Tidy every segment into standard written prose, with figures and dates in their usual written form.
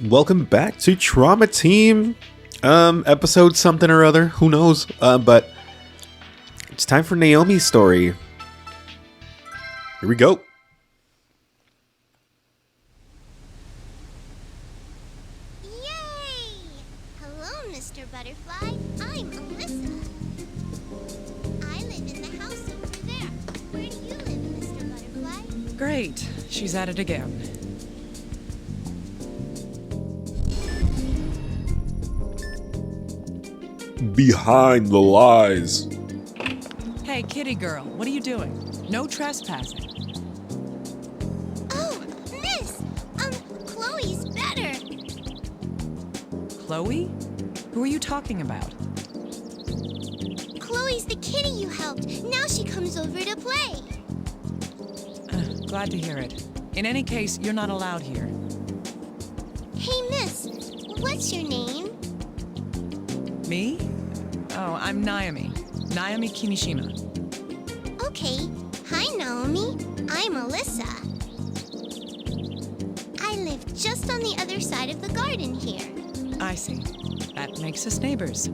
Welcome back to Trauma Team. Episode something or other. Who knows? But it's time for Naomi's story. Here we go. Yay! Hello, Mr. Butterfly. I'm Alyssa. I live in the house over there. Where do you live, Mr. Butterfly? Great. She's at it again. Behind the lies. Hey, kitty girl, what are you doing? No trespassing. Oh, Miss! Chloe's better. Chloe? Who are you talking about? Chloe's the kitty you helped. Now she comes over to play. Glad to hear it. In any case, you're not allowed here. Hey, Miss. What's your name? Me? Oh, I'm Naomi. Naomi Kimishima. Okay. Hi, Naomi. I'm Alyssa. I live just on the other side of the garden here. I see. That makes us neighbors.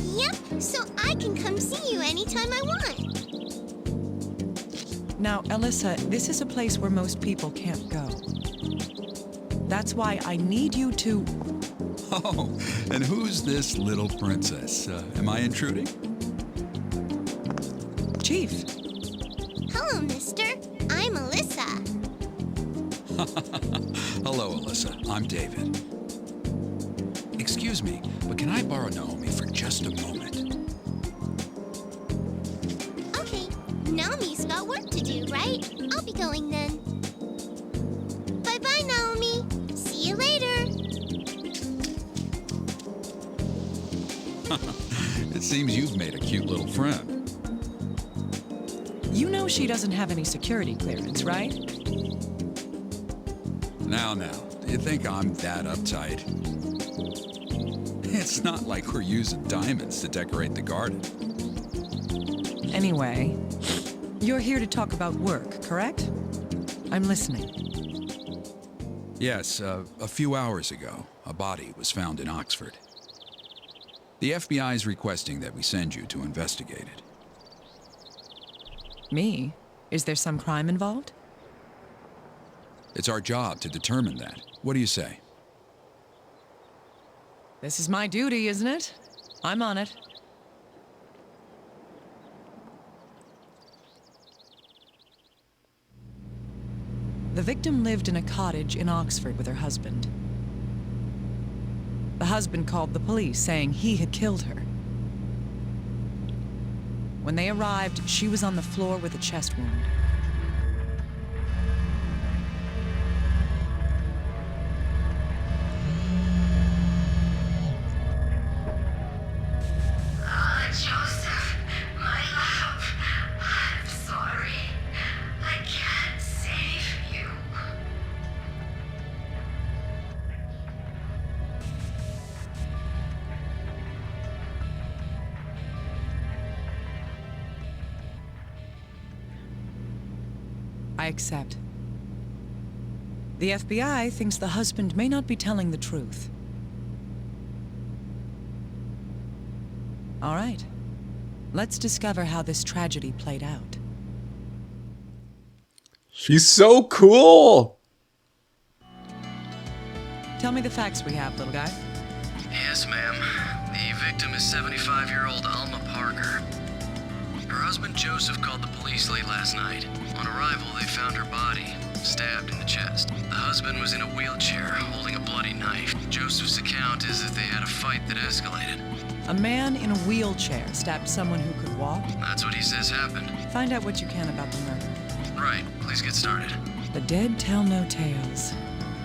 Yep, so I can come see you anytime I want. Now, Alyssa, this is a place where most people can't go. That's why I need you to... Oh, and who's this little princess? Am I intruding? Chief. Hello, mister. I'm Alyssa. Hello, Alyssa. I'm David. Excuse me, but can I borrow Naomi for just a moment? Okay, Naomi's got work to do, right? I'll be going then. Bye-bye, Naomi. See you later. It seems you've made a cute little friend. You know she doesn't have any security clearance, right? Now, do you think I'm that uptight? It's not like we're using diamonds to decorate the garden. Anyway, you're here to talk about work, correct? I'm listening. Yes, a few hours ago, a body was found in Oxford. The FBI is requesting that we send you to investigate it. Me? Is there some crime involved? It's our job to determine that. What do you say? This is my duty, isn't it? I'm on it. The victim lived in a cottage in Oxford with her husband. The husband called the police, saying he had killed her. When they arrived, she was on the floor with a chest wound. Joseph, my love, I'm sorry. I can't save you. I accept. The FBI thinks the husband may not be telling the truth. All right. Let's discover how this tragedy played out. She's so cool. Tell me the facts we have, little guy. Yes, ma'am. The victim is 75-year-old Alma Parker. Her husband Joseph called the police late last night. On arrival, they found her body, stabbed in the chest. The husband was in a wheelchair, holding a bloody knife. Joseph's account is that they had a fight that escalated. A man in a wheelchair stabbed someone who could walk. That's what he says happened. Find out what you can about the murder. Right, please get started. The dead tell no tales.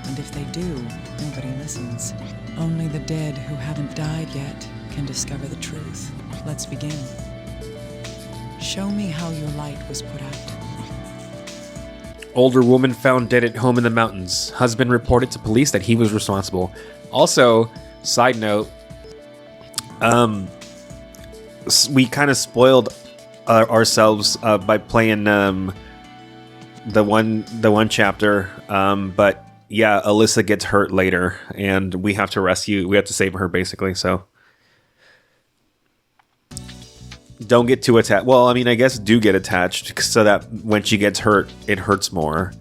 And if they do, nobody listens. Only the dead who haven't died yet can discover the truth. Let's begin. Show me how your light was put out. Older woman found dead at home in the mountains. Husband reported to police that he was responsible. Also, side note, we kind of spoiled ourselves by playing the one chapter, but yeah, Alyssa gets hurt later, and we have to save her, basically, so. Don't get too attached. Well, I mean, I guess do get attached, so that when she gets hurt, it hurts more.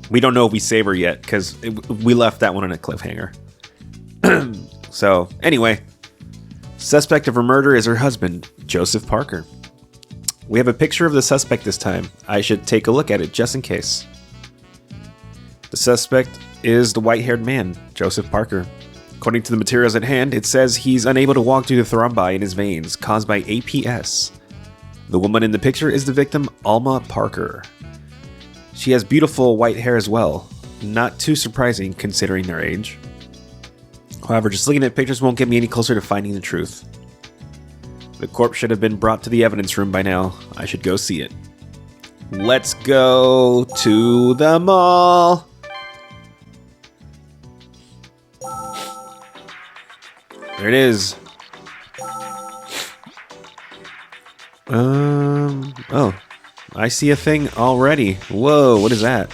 We don't know if we save her yet, because we left that one on a cliffhanger. So, anyway. Suspect of her murder is her husband, Joseph Parker. We have a picture of the suspect this time. I should take a look at it just in case. The suspect is the white-haired man, Joseph Parker. According to the materials at hand, it says he's unable to walk due to thrombi in his veins caused by APS. The woman in the picture is the victim, Alma Parker. She has beautiful white hair as well. Not too surprising considering their age. However, just looking at pictures won't get me any closer to finding the truth. The corpse should have been brought to the evidence room by now. I should go see it. Let's go to the mall. There it is. Oh, I see a thing already. Whoa, what is that?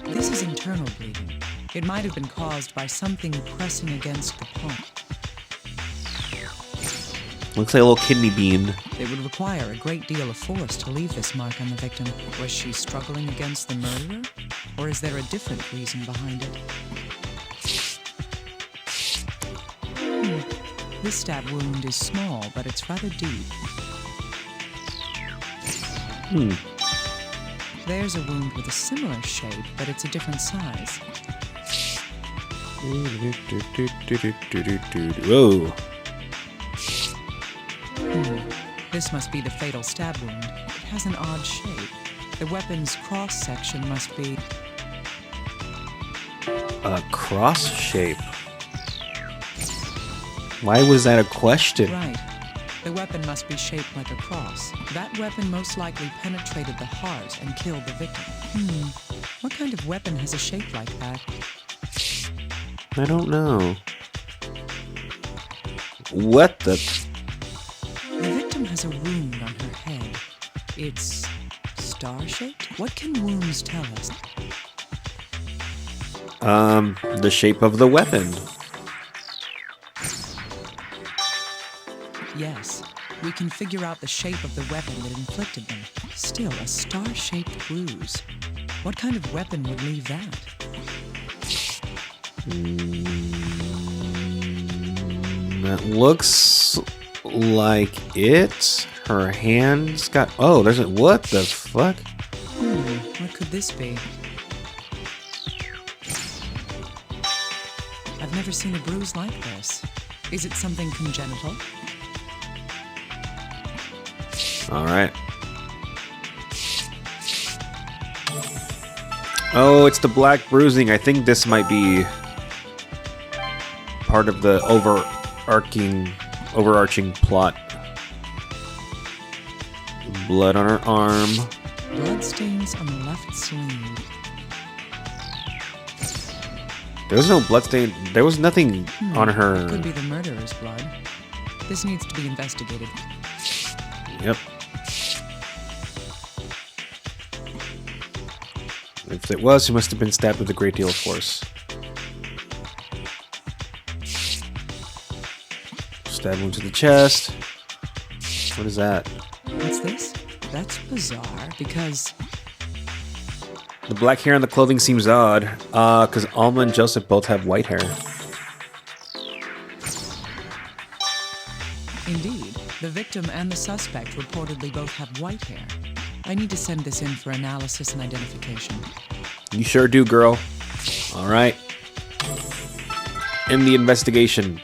This is internal bleeding. It might have been caused by something pressing against the pump. Looks like a little kidney bean. It would require a great deal of force to leave this mark on the victim. Was she struggling against the murderer? Or is there a different reason behind it? This stab wound is small, but it's rather deep. There's a wound with a similar shape, but it's a different size. Whoa. This must be the fatal stab wound. It has an odd shape. The weapon's cross-section must be... A cross shape. Why was that a question? Right. The weapon must be shaped like a cross. That weapon most likely penetrated the heart and killed the victim. What kind of weapon has a shape like that? I don't know. What the... The victim has a wound on her head. It's star-shaped? What can wounds tell us? The shape of the weapon. Yes, we can figure out the shape of the weapon that inflicted them. Still, a star-shaped bruise. What kind of weapon would leave that? That looks like it. Her hand's got... Oh, there's a... What the fuck? What could this be? I've never seen a bruise like this. Is it something congenital? All right. Oh, it's the black bruising. I think this might be part of the overarching plot. Blood on her arm. Bloodstains on the left sleeve. There was no bloodstain. There was nothing on her. Could be the murderer's blood. This needs to be investigated. Yep. If it was, she must have been stabbed with a great deal of force. Stab wound to the chest. What is that? What's this? That's bizarre, because... The black hair on the clothing seems odd, because Alma and Joseph both have white hair. Indeed, the victim and the suspect reportedly both have white hair. I need to send this in for analysis and identification. You sure do, girl. All right. In the investigation.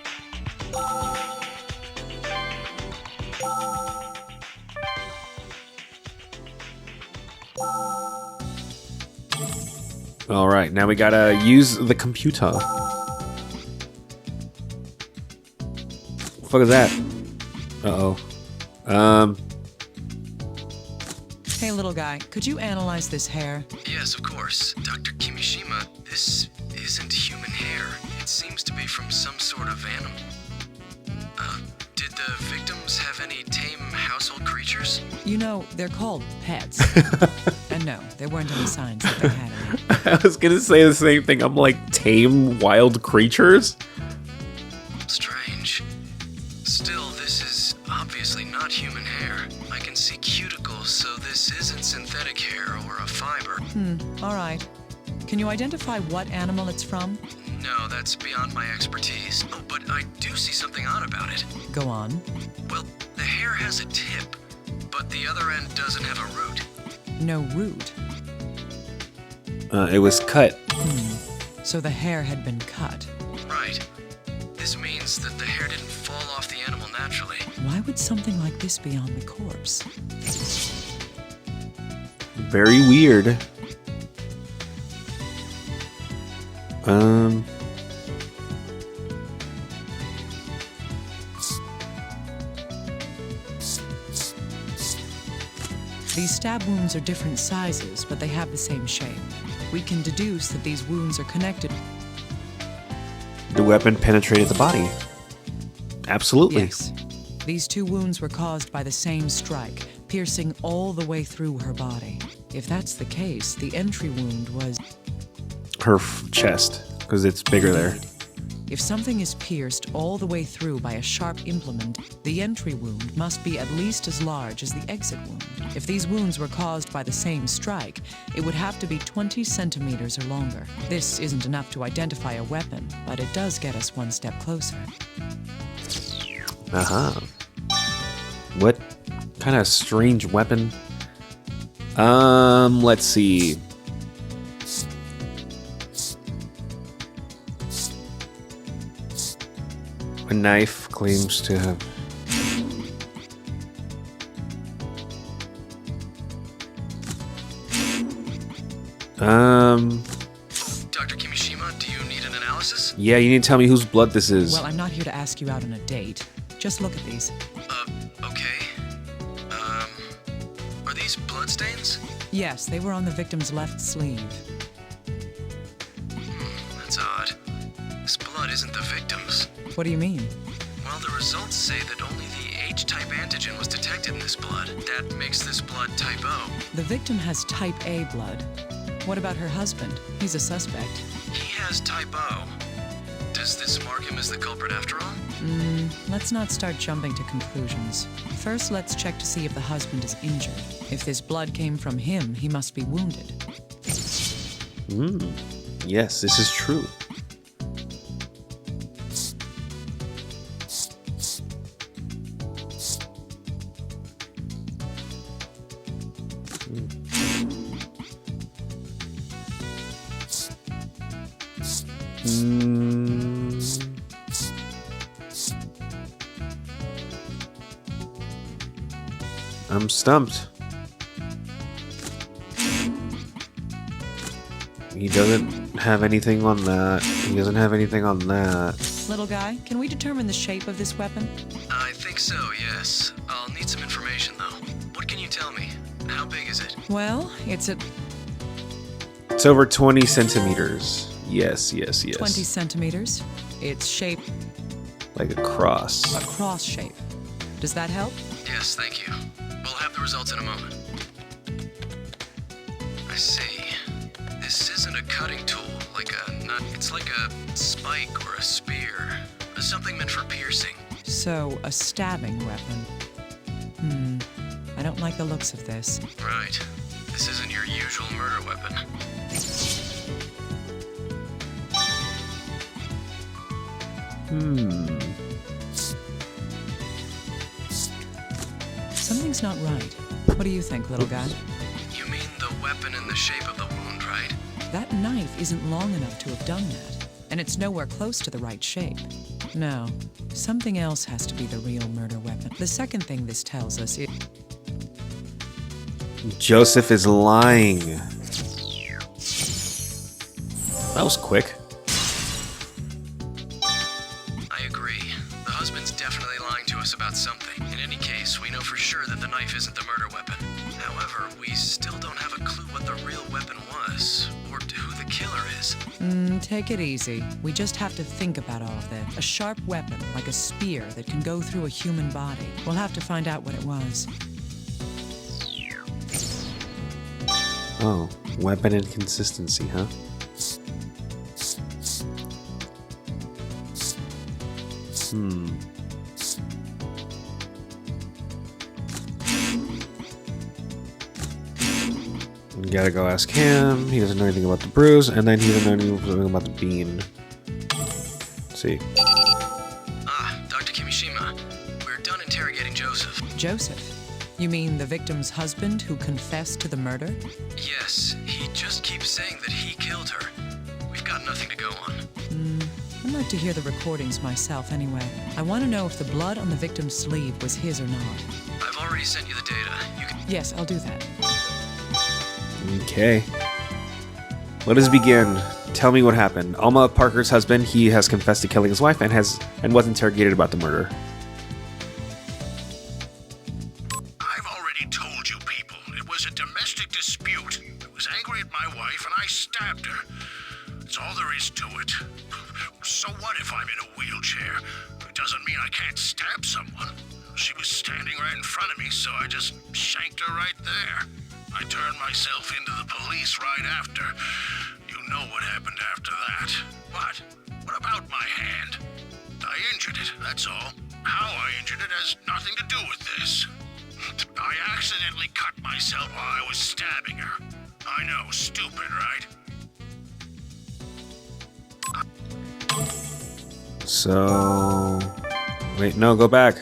All right, now we gotta use the computer. What is that? Uh-oh. Hey, little guy, could you analyze this hair? Yes, of course. Dr. Kimishima, this isn't human hair. It seems to be from some sort of animal. Did the victims have any tame household creatures? You know, they're called pets. And no, there weren't any signs that they had any. I was gonna say the same thing. I'm like, tame wild creatures? Strange. Still, this is obviously not human hair. I can see cuticles, so this isn't synthetic hair or a fiber. All right. Can you identify what animal it's from? No, that's beyond my expertise. Oh, but I do see something odd about it. Go on. Well, the hair has a tip, but the other end doesn't have a root. No root. It was cut. So the hair had been cut. Right. This means that the hair didn't fall off the animal naturally. Why would something like this be on the corpse? Very weird. These stab wounds are different sizes, but they have the same shape. We can deduce that these wounds are connected. The weapon penetrated the body. Absolutely. Yes. These two wounds were caused by the same strike, piercing all the way through her body. If that's the case, the entry wound was... Her chest, because it's bigger there. If something is pierced all the way through by a sharp implement, the entry wound must be at least as large as the exit wound. If these wounds were caused by the same strike, it would have to be 20 centimeters or longer. This isn't enough to identify a weapon, but it does get us one step closer. What kind of strange weapon? Let's see. A knife claims to have... Dr. Kimishima, do you need an analysis? Yeah, you need to tell me whose blood this is. Well, I'm not here to ask you out on a date. Just look at these. Okay. Are these bloodstains? Yes, they were on the victim's left sleeve. That's odd. This blood isn't the victim's. What do you mean? Well, the results say that only the H-type antigen was detected in this blood. That makes this blood type O. The victim has type A blood. What about her husband? He's a suspect. He has type O. Does this mark him as the culprit after all? Let's not start jumping to conclusions. First, let's check to see if the husband is injured. If this blood came from him, he must be wounded. Yes, this is true. I'm stumped. He doesn't have anything on that. He doesn't have anything on that. Little guy, can we determine the shape of this weapon? I think so, yes. I'll need some information, though. What can you tell me? How big is it? Well, it's It's over 20 centimeters. Yes, yes, yes. 20 centimeters. It's shaped Like a cross. a cross shape. Does that help? Yes, thank you. We'll have the results in a moment. I see. This isn't a cutting tool, it's like a spike or a spear. Something meant for piercing. So, a stabbing weapon. I don't like the looks of this. Right. This isn't your usual murder weapon. Something's not right. What do you think, little guy? You mean the weapon and the shape of the wound, right? That knife isn't long enough to have done that, and it's nowhere close to the right shape. No, something else has to be the real murder weapon. The second thing this tells us is... Joseph is lying. That was quick. I agree. The husband's definitely lying to us about something. In any case, we know for sure that the knife isn't the murder weapon. However, we still don't have a clue what the real weapon was, or who the killer is. Take it easy. We just have to think about all of this. A sharp weapon, like a spear, that can go through a human body. We'll have to find out what it was. Oh, weapon inconsistency, huh? We gotta go ask him. He doesn't know anything about the bruise, and then he doesn't know anything about the bean. Let's see. Dr. Kimishima. We're done interrogating Joseph. Joseph? You mean the victim's husband who confessed to the murder? Yes, he just keeps saying that he killed her. We've got nothing to go on. I'd like to hear the recordings myself anyway. I want to know if the blood on the victim's sleeve was his or not. I've already sent you the data. You can... Yes, I'll do that. Okay. Let us begin. Tell me what happened. Alma Parker's husband, he has confessed to killing his wife and was interrogated about the murder. I've already told you people, it was a domestic dispute. I was angry at my wife and I stabbed her. That's all there is to it. So what if I'm in a wheelchair? It doesn't mean I can't stab someone. She was standing right in front of me, so I just shanked her right there. I turned myself into the police right after. You know what happened after that. What about my hand? I injured it, that's all. How I injured it has nothing to do with this. I accidentally cut myself while I was stabbing her. I know, stupid, right? So... Wait, no, go back.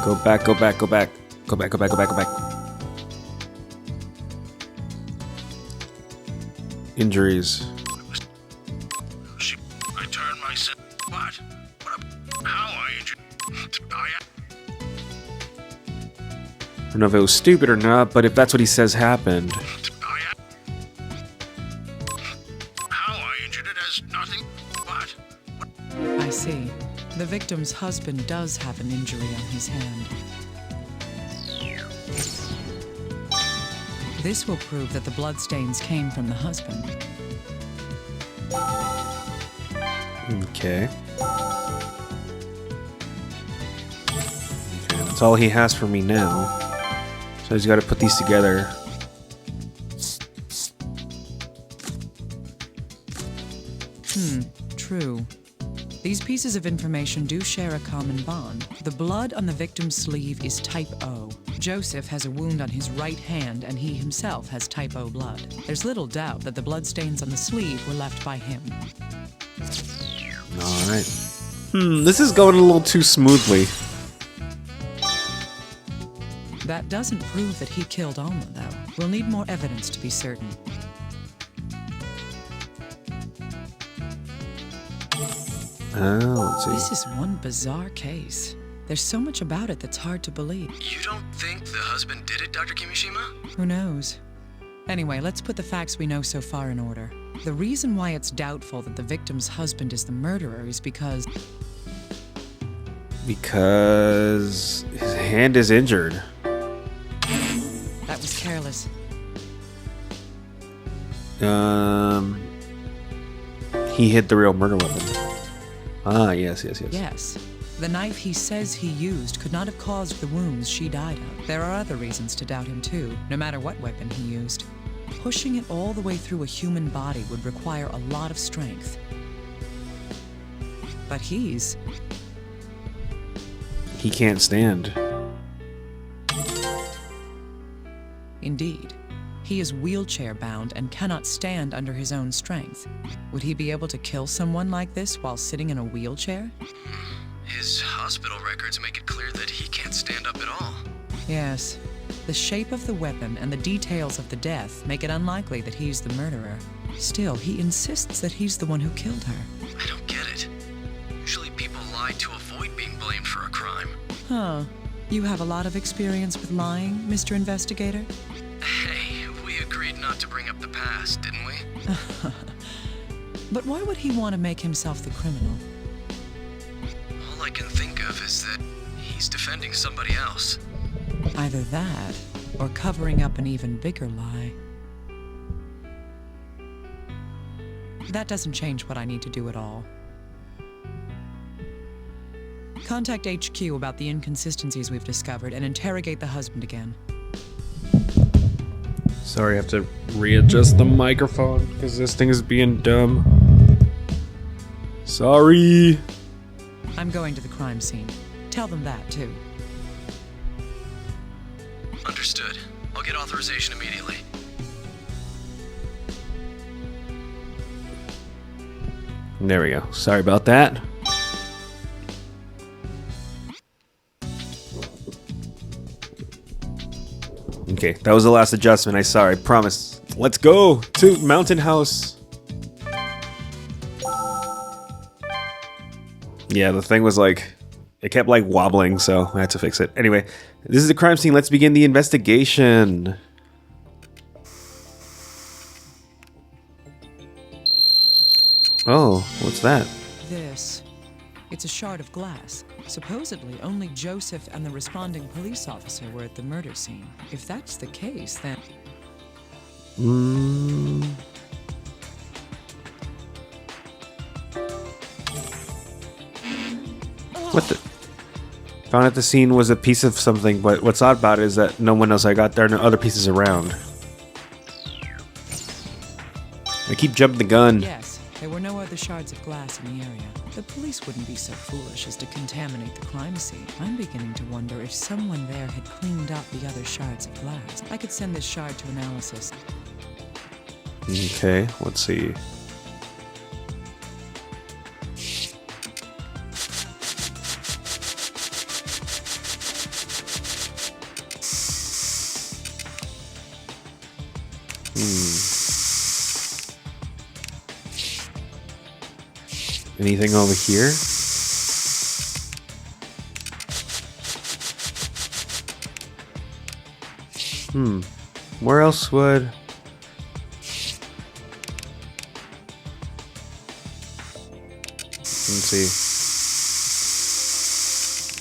Go back, go back, go back. Go back, go back, go back, go back. Injuries. I turned myself... What? How I injured... I don't know if it was stupid or not, but if that's what he says happened. How I injured it has nothing... What? I see. The victim's husband does have an injury on his hand. This will prove that the bloodstains came from the husband. Okay. That's all he has for me now. So he's got to put these together. True. These pieces of information do share a common bond. The blood on the victim's sleeve is type O. Joseph has a wound on his right hand, and he himself has type O blood. There's little doubt that the bloodstains on the sleeve were left by him. Alright. This is going a little too smoothly. That doesn't prove that he killed Alma, though. We'll need more evidence to be certain. Oh, let's see. This is one bizarre case. There's so much about it that's hard to believe. You don't think the husband did it, Dr. Kimishima? Who knows? Anyway, let's put the facts we know so far in order. The reason why it's doubtful that the victim's husband is the murderer is because his hand is injured. that was careless. He hid the real murder weapon. Ah, yes. Yes. The knife he says he used could not have caused the wounds she died of. There are other reasons to doubt him too, no matter what weapon he used. Pushing it all the way through a human body would require a lot of strength. But he can't stand. Indeed. He is wheelchair-bound and cannot stand under his own strength. Would he be able to kill someone like this while sitting in a wheelchair? His hospital records make it clear that he can't stand up at all. Yes. The shape of the weapon and the details of the death make it unlikely that he's the murderer. Still, he insists that he's the one who killed her. I don't get it. Usually people lie to avoid being blamed for a crime. Huh. You have a lot of experience with lying, Mr. Investigator? Hey, we agreed not to bring up the past, didn't we? But why would he want to make himself the criminal? All I can think of is that he's defending somebody else. Either that, or covering up an even bigger lie. That doesn't change what I need to do at all. Contact HQ about the inconsistencies we've discovered and interrogate the husband again. Sorry, I have to readjust the microphone because this thing is being dumb. Sorry. I'm going to the crime scene. Tell them that, too. Understood. I'll get authorization immediately. There we go. Sorry about that. Okay, that was the last adjustment. I saw. I promise. Let's go to Mountain House. Yeah, the thing was like, it kept like wobbling, so I had to fix it. Anyway, this is the crime scene. Let's begin the investigation. Oh, what's that? This. It's a shard of glass. Supposedly, only Joseph and the responding police officer were at the murder scene. If that's the case, then... What the? Found at the scene was a piece of something, but what's odd about it is that no one else I got there and other pieces around. I keep jumping the gun. Yes, there were no other shards of glass in the area. The police wouldn't be so foolish as to contaminate the crime scene. I'm beginning to wonder if someone there had cleaned up the other shards of glass. I could send this shard to analysis. Okay, let's see. Anything over here? Where else would... Let's see.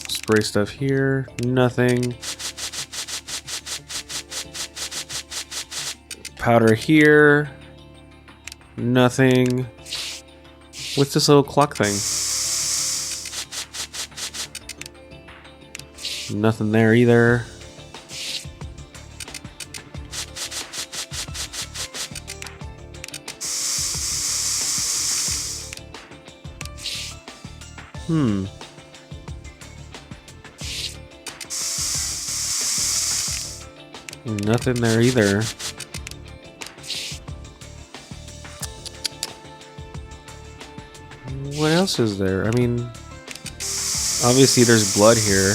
Spray stuff here. Nothing. Powder here. Nothing. What's this little clock thing? Nothing there either. Nothing there either. What else is there? I mean, obviously there's blood here.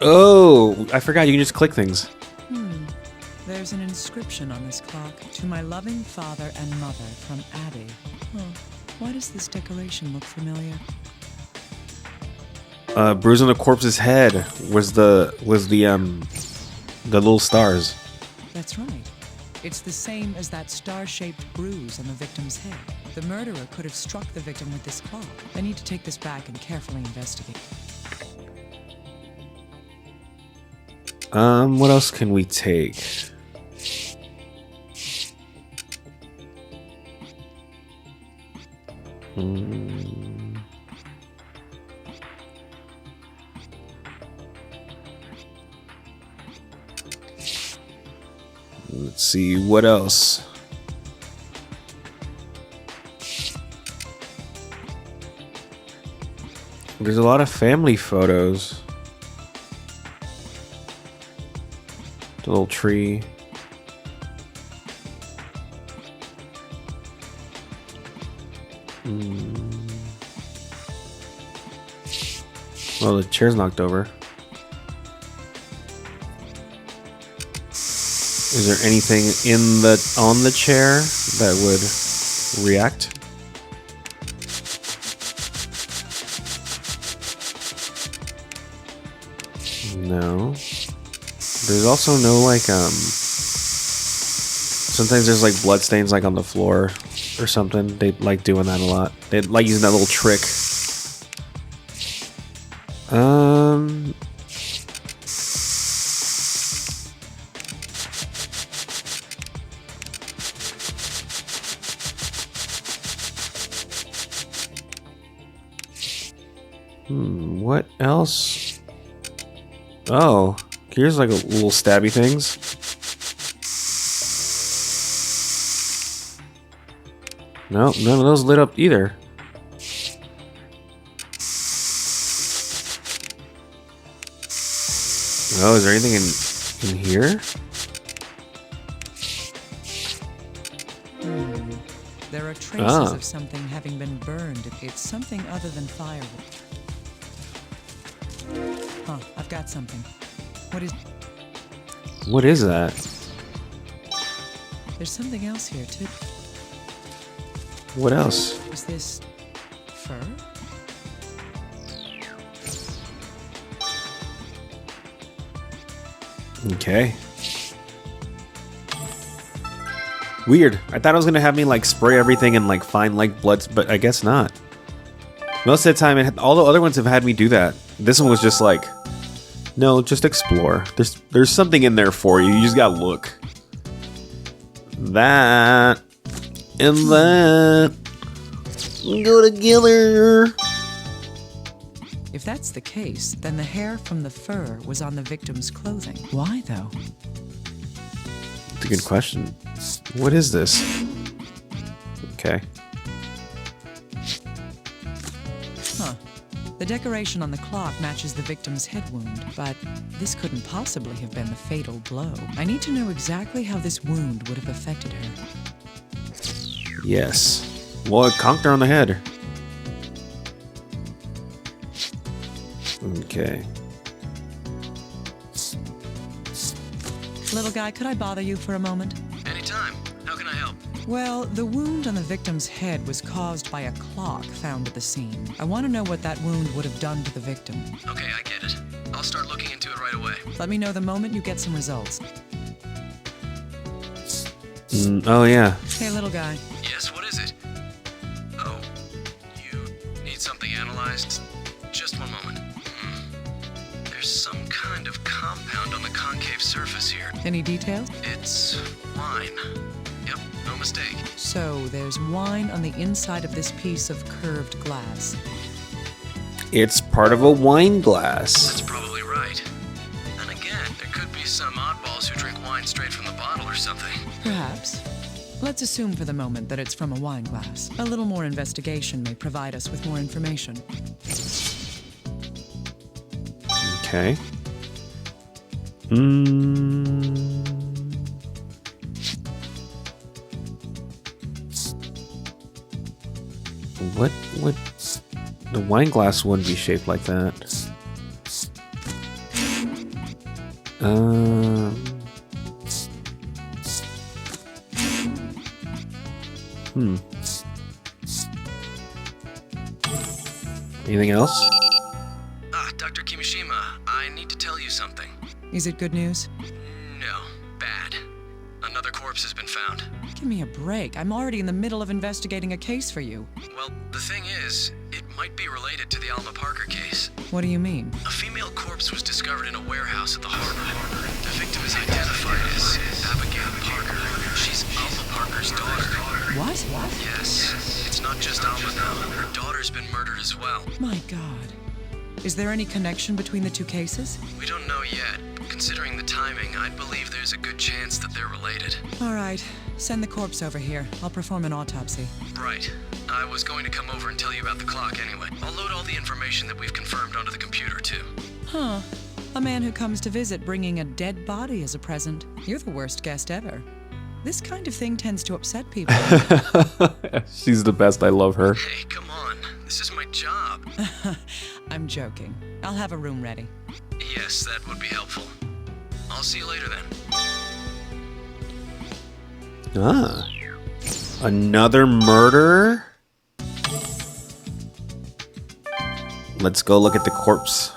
Oh, I forgot you can just click things. There's an inscription on this clock. To my loving father and mother from Abby. Why does this decoration look familiar? Bruise on the corpse's head was the little stars. That's right. It's the same as that star-shaped bruise on the victim's head. The murderer could have struck the victim with this clock. I need to take this back and carefully investigate. What else can we take? Let's see, what else? There's a lot of family photos. The little tree. Well, the chair's knocked over. Is there anything on the chair that would react? No. There's also no sometimes there's like blood stains like on the floor or something. They like doing that a lot. They like using that little trick. What else? Oh, here's like a little stabby things. No, none of those lit up either. Oh, is there anything in here? There are traces of something having been burned. It's something other than firewood. Huh, I've got something. What is that? There's something else here, too. What else? Is this fur? Okay. Weird. I thought it was gonna have me like spray everything and like find like bloods, but I guess not. Most of the time, all the other ones have had me do that. This one was just like, no, just explore. There's something in there for you. You just gotta look. That and that go together. If that's the case, then the hair from the fur was on the victim's clothing. Why, though? That's a good question. What is this? Okay. Huh. The decoration on the clock matches the victim's head wound, but this couldn't possibly have been the fatal blow. I need to know exactly how this wound would have affected her. Yes. Well, it conked her on the head. Okay. Little guy, could I bother you for a moment? Anytime. How can I help? Well, the wound on the victim's head was caused by a clock found at the scene. I want to know what that wound would have done to the victim. Okay, I get it. I'll start looking into it right away. Let me know the moment you get some results. Oh, yeah. Hey, little guy. Yes, what is it? Oh, you need something analyzed? Just one moment. There's some kind of compound on the concave surface here. Any details? It's wine. Yep, no mistake. So, there's wine on the inside of this piece of curved glass. It's part of a wine glass. That's probably right. Then again, there could be some oddballs who drink wine straight from the bottle or something. Perhaps. Let's assume for the moment that it's from a wine glass. A little more investigation may provide us with more information. Okay. What would... The wine glass wouldn't be shaped like that. Anything else? Dr. Kimishima, I need to tell you something. Is it good news? No, bad. Another corpse has been found. Give me a break. I'm already in the middle of investigating a case for you. Well, the thing is, it might be related to the Alma Parker case. What do you mean? A female corpse was discovered in a warehouse at the harbor. The victim is identified as Abigail Parker. She's Alma Parker's daughter. What? Yes, it's not just Alma now. Her daughter's been murdered as well. My God. Is there any connection between the two cases? We don't know yet. Considering the timing, I'd believe there's a good chance that they're related. All right. Send the corpse over here. I'll perform an autopsy. Right. I was going to come over and tell you about the clock anyway. I'll load all the information that we've confirmed onto the computer, too. Huh. A man who comes to visit bringing a dead body as a present. You're the worst guest ever. This kind of thing tends to upset people. She's the best. I love her. Hey, come on. This is my job. I'm joking. I'll have a room ready. Yes, that would be helpful. I'll see you later then. Another murder? Let's go look at the corpse.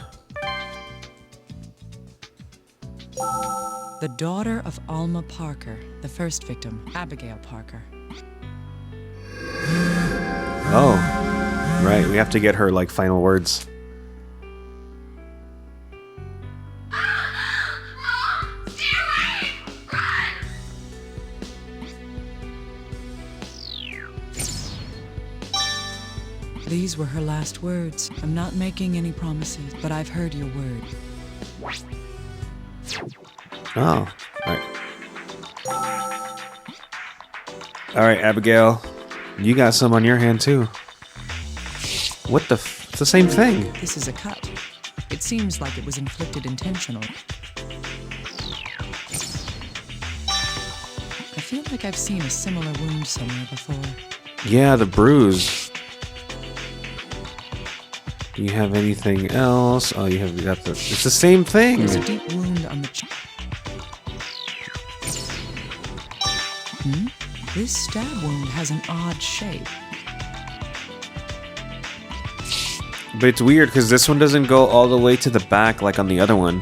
The daughter of Alma Parker, the first victim, Abigail Parker. Oh, right. We have to get her like final words. Stay away! Run! These were her last words. I'm not making any promises, but I've heard your word. Oh, all right, Abigail, you got some on your hand too. What the? It's the same thing. This is a cut. It seems like it was inflicted intentionally. I feel like I've seen a similar wound somewhere before. Yeah, the bruise. Do you have anything else? Oh, you got the. It's the same thing. There's a deep wound on the This stab wound has an odd shape. But it's weird because this one doesn't go all the way to the back like on the other one.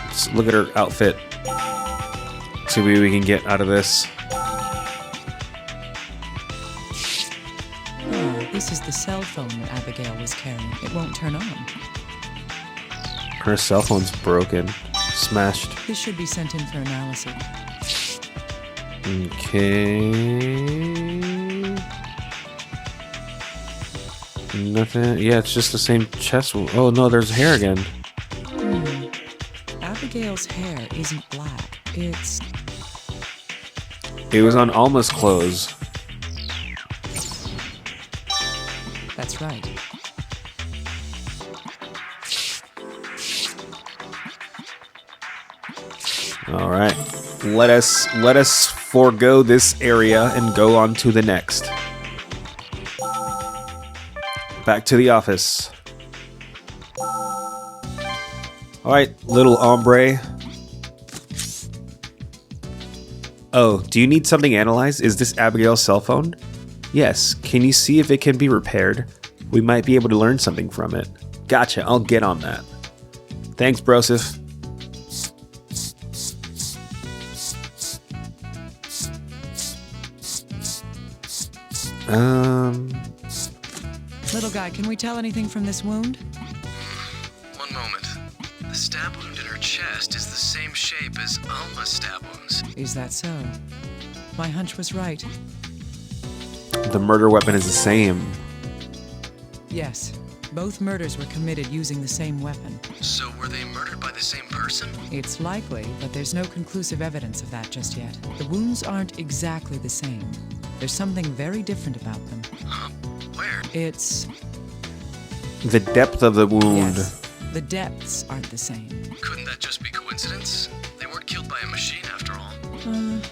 Just look at her outfit. See what we can get out of this. Oh, this is the cell phone that Abigail was carrying. It won't turn on. Her cell phone's broken. Smashed. This should be sent in for analysis. Okay. Nothing. Yeah, it's just the same chest. Oh no, there's hair again. Abigail's hair isn't black. It was on Alma's clothes. That's right. All right. Let us forego this area and go on to the next. Back to the office. All right, little hombre. Oh, do you need something analyzed? Is this Abigail's cell phone? Yes. Can you see if it can be repaired? We might be able to learn something from it. Gotcha. I'll get on that. Thanks, Broseph. Little guy, can we tell anything from this wound? One moment. The stab wound in her chest is the same shape as Alma's stab wounds. Is that so? My hunch was right. The murder weapon is the same. Yes. Both murders were committed using the same weapon. So were they murdered by the same person? It's likely, but there's no conclusive evidence of that just yet. The wounds aren't exactly the same. There's something very different about them. Huh? Where? It's... The depth of the wound. Yes, the depths aren't the same. Couldn't that just be coincidence? They weren't killed by a machine after all.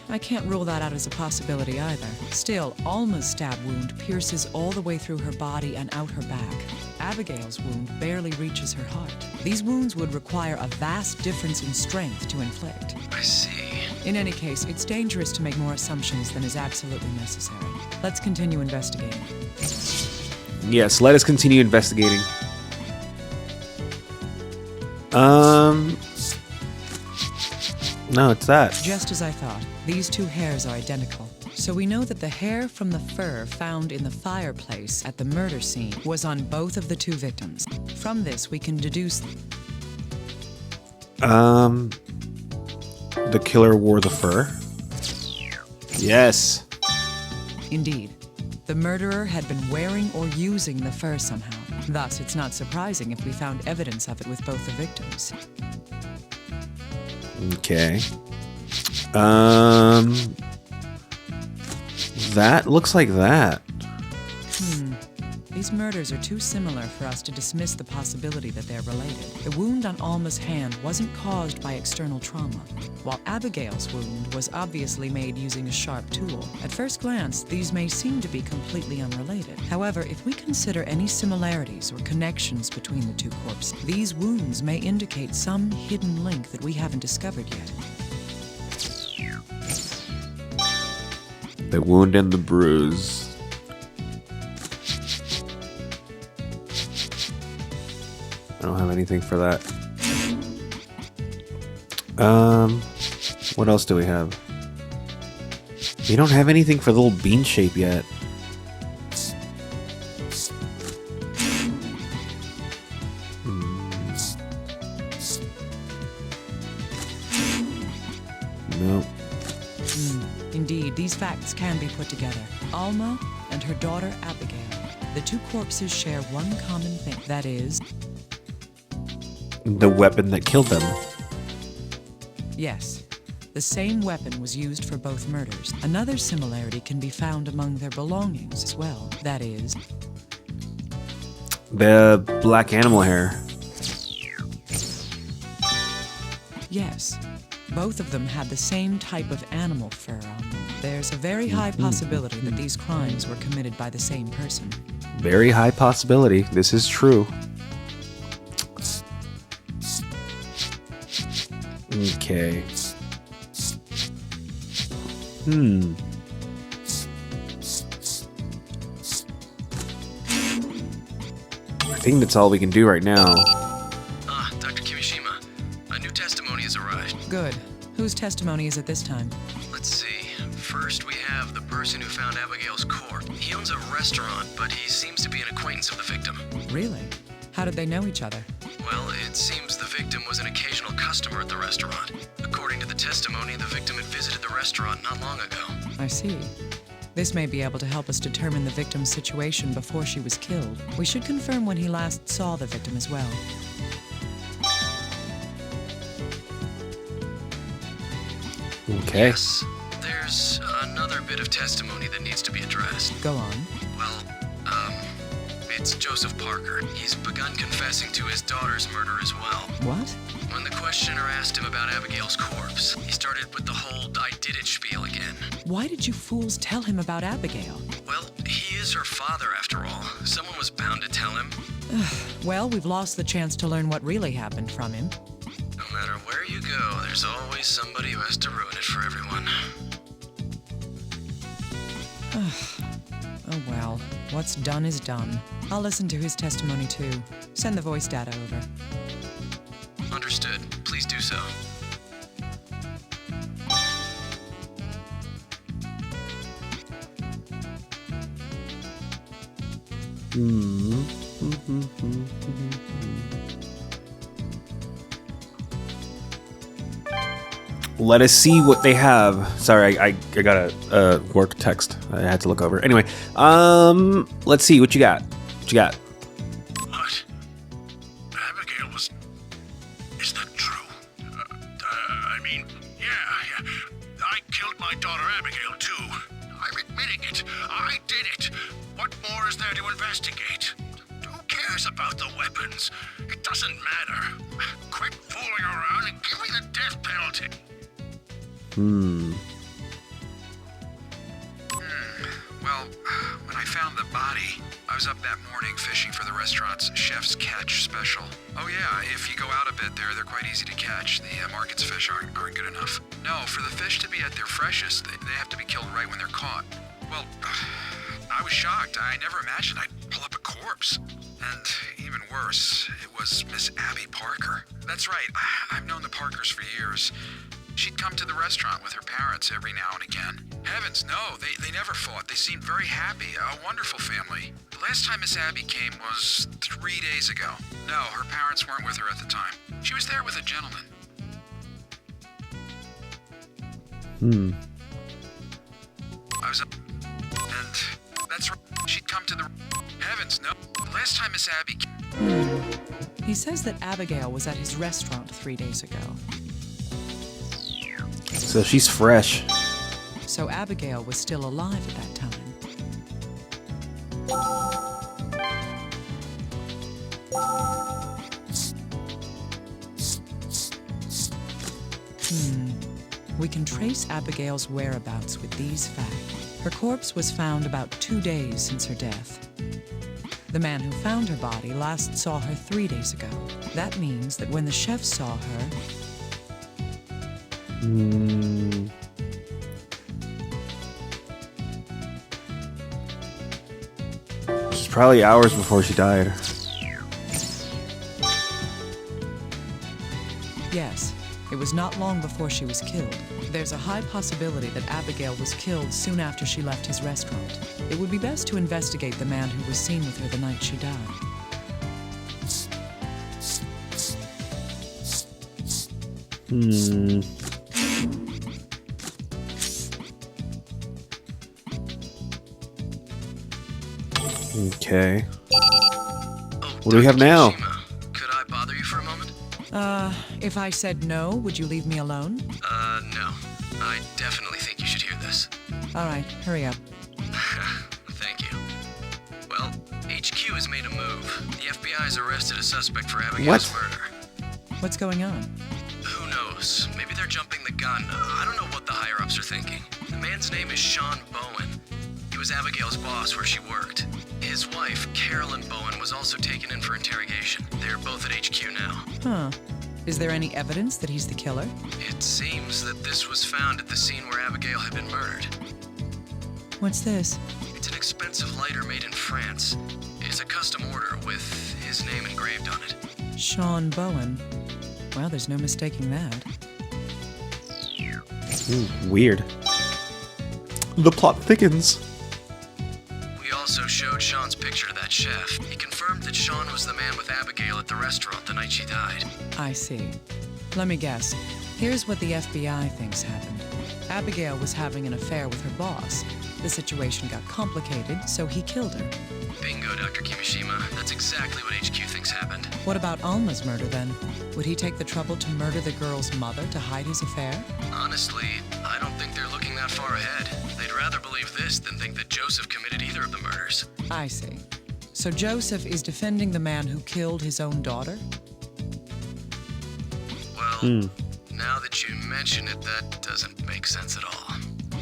I can't rule that out as a possibility either. Still, Alma's stab wound pierces all the way through her body and out her back. Abigail's wound barely reaches her heart. These wounds would require a vast difference in strength to inflict. I see. In any case, it's dangerous to make more assumptions than is absolutely necessary. Let's continue investigating. Yes, let us continue investigating. No, it's that. Just as I thought, these two hairs are identical. So we know that the hair from the fur found in the fireplace at the murder scene was on both of the two victims. From this, we can deduce... The killer wore the fur? Yes. Indeed. The murderer had been wearing or using the fur somehow. Thus, it's not surprising if we found evidence of it with both the victims. Okay. That looks like that. These murders are too similar for us to dismiss the possibility that they're related. The wound on Alma's hand wasn't caused by external trauma, while Abigail's wound was obviously made using a sharp tool. At first glance, these may seem to be completely unrelated. However, if we consider any similarities or connections between the two corpses, these wounds may indicate some hidden link that we haven't discovered yet. The wound and the bruise. I don't have anything for that. What else do we have? We don't have anything for the little bean shape yet. Nope. Indeed, these facts can be put together. Alma and her daughter Abigail. The two corpses share one common thing, that is, The weapon that killed them. yes, the same weapon was used for both murders. Another similarity can be found among their belongings as well, that is, The black animal hair. yes, both of them had the same type of animal fur on them. There's a very high possibility that these crimes were committed by the same person. Very high possibility. This is true. Okay. I think that's all we can do right now. Dr. Kimishima, a new testimony has arrived. Good. Whose testimony is it this time? Let's see. First, we have the person who found Abigail's corpse. He owns a restaurant, but he seems to be an acquaintance of the victim. Really? How did they know each other? Well, it seems the victim was an occasional customer at the restaurant. According to the testimony, the victim had visited the restaurant not long ago. I see. This may be able to help us determine the victim's situation before she was killed. We should confirm when he last saw the victim as well. Okay. Yes, there's another bit of testimony that needs to be addressed. Go on. Well, it's Joseph Parker. He's begun confessing to his daughter's murder as well. What? When the questioner asked him about Abigail's corpse, he started with the whole I did it spiel again. Why did you fools tell him about Abigail? Well, he is her father after all. Someone was bound to tell him. Well, we've lost the chance to learn what really happened from him. No matter where you go, there's always somebody who has to ruin it for everyone. Oh well, what's done is done. I'll listen to his testimony too. Send the voice data over. Understood. Please do so. Let us see what they have. Sorry, I got a work text I had to look over. Anyway, let's see what you got. What you got? What? Abigail was... Is that true? I mean, yeah. I killed my daughter Abigail, too. I'm admitting it. I did it. What more is there to investigate? Who cares about the weapons? It doesn't matter. Quit fooling around and give me the death penalty. Well, when I found the body, I was up that morning fishing for the restaurant's chef's catch special. Oh yeah, if you go out a bit there, they're quite easy to catch. The market's fish aren't good enough. No, for the fish to be at their freshest, they have to be killed right when they're caught. Well, I was shocked. I never imagined I'd pull up a corpse. And even worse, it was Miss Abby Parker. That's right, I've known the Parkers for years. She'd come to the restaurant with her parents every now and again. Heavens, no, they never fought. They seemed very happy, a wonderful family. The last time Miss Abby came was 3 days ago. No, her parents weren't with her at the time. She was there with a gentleman. I was up, and that's right, she'd come to the... Heavens, no, the last time Miss Abby came... He says that Abigail was at his restaurant 3 days ago. So she's fresh. So Abigail was still alive at that time. We can trace Abigail's whereabouts with these facts. Her corpse was found about 2 days since her death. The man who found her body last saw her 3 days ago. That means that when the chef saw her... She's probably hours before she died. Yes, it was not long before she was killed. There's a high possibility that Abigail was killed soon after she left his restaurant. It would be best to investigate the man who was seen with her the night she died. Okay. Oh, What do we have Dr. now? Kimishima, could I bother you for a moment? If I said no, would you leave me alone? No. I definitely think you should hear this. All right, hurry up. Thank you. Well, HQ has made a move. The FBI has arrested a suspect for Abigail's What? murder. What's going on? Who knows? Maybe they're jumping the gun. I don't know what the higher-ups are thinking. The man's name is Sean Bowen. He was Abigail's boss where she worked. His wife, Carolyn Bowen, was also taken in for interrogation. They're both at HQ now. Huh. Is there any evidence that he's the killer? It seems that this was found at the scene where Abigail had been murdered. What's this? It's an expensive lighter made in France. It's a custom order with his name engraved on it. Sean Bowen. Well, there's no mistaking that. Weird. The plot thickens. We also showed Sean's picture to that chef. He confirmed that Sean was the man with Abigail at the restaurant the night she died. I see. Let me guess. Here's what the FBI thinks happened. Abigail was having an affair with her boss. The situation got complicated, so he killed her. Bingo, Dr. Kimishima. That's exactly what HQ thinks happened. What about Alma's murder then? Would he take the trouble to murder the girl's mother to hide his affair? Honestly, I don't think they're looking that far ahead. They'd rather believe this than think that Joseph committed either of the murders. I see. So Joseph is defending the man who killed his own daughter? Well, now that you mention it, that doesn't make sense at all.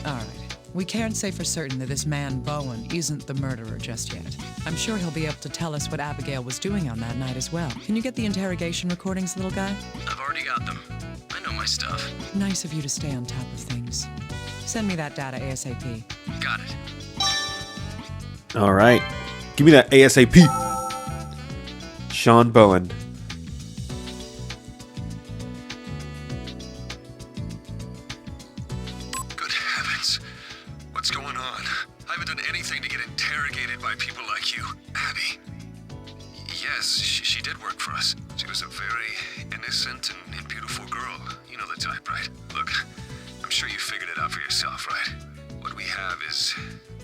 All right. We can't say for certain that this man, Bowen, isn't the murderer just yet. I'm sure he'll be able to tell us what Abigail was doing on that night as well. Can you get the interrogation recordings, little guy? I've already got them. I know my stuff. Nice of you to stay on top of things. Send me that data ASAP. Got it. All right. Give me that ASAP. Sean Bowen. Good heavens. What's going on? I haven't done anything to get interrogated by people like you. Abby? Yes, she did work for us. She was a very innocent and beautiful girl. You know the type, right? Look, I'm sure you figured it out for yourself, right? What we have is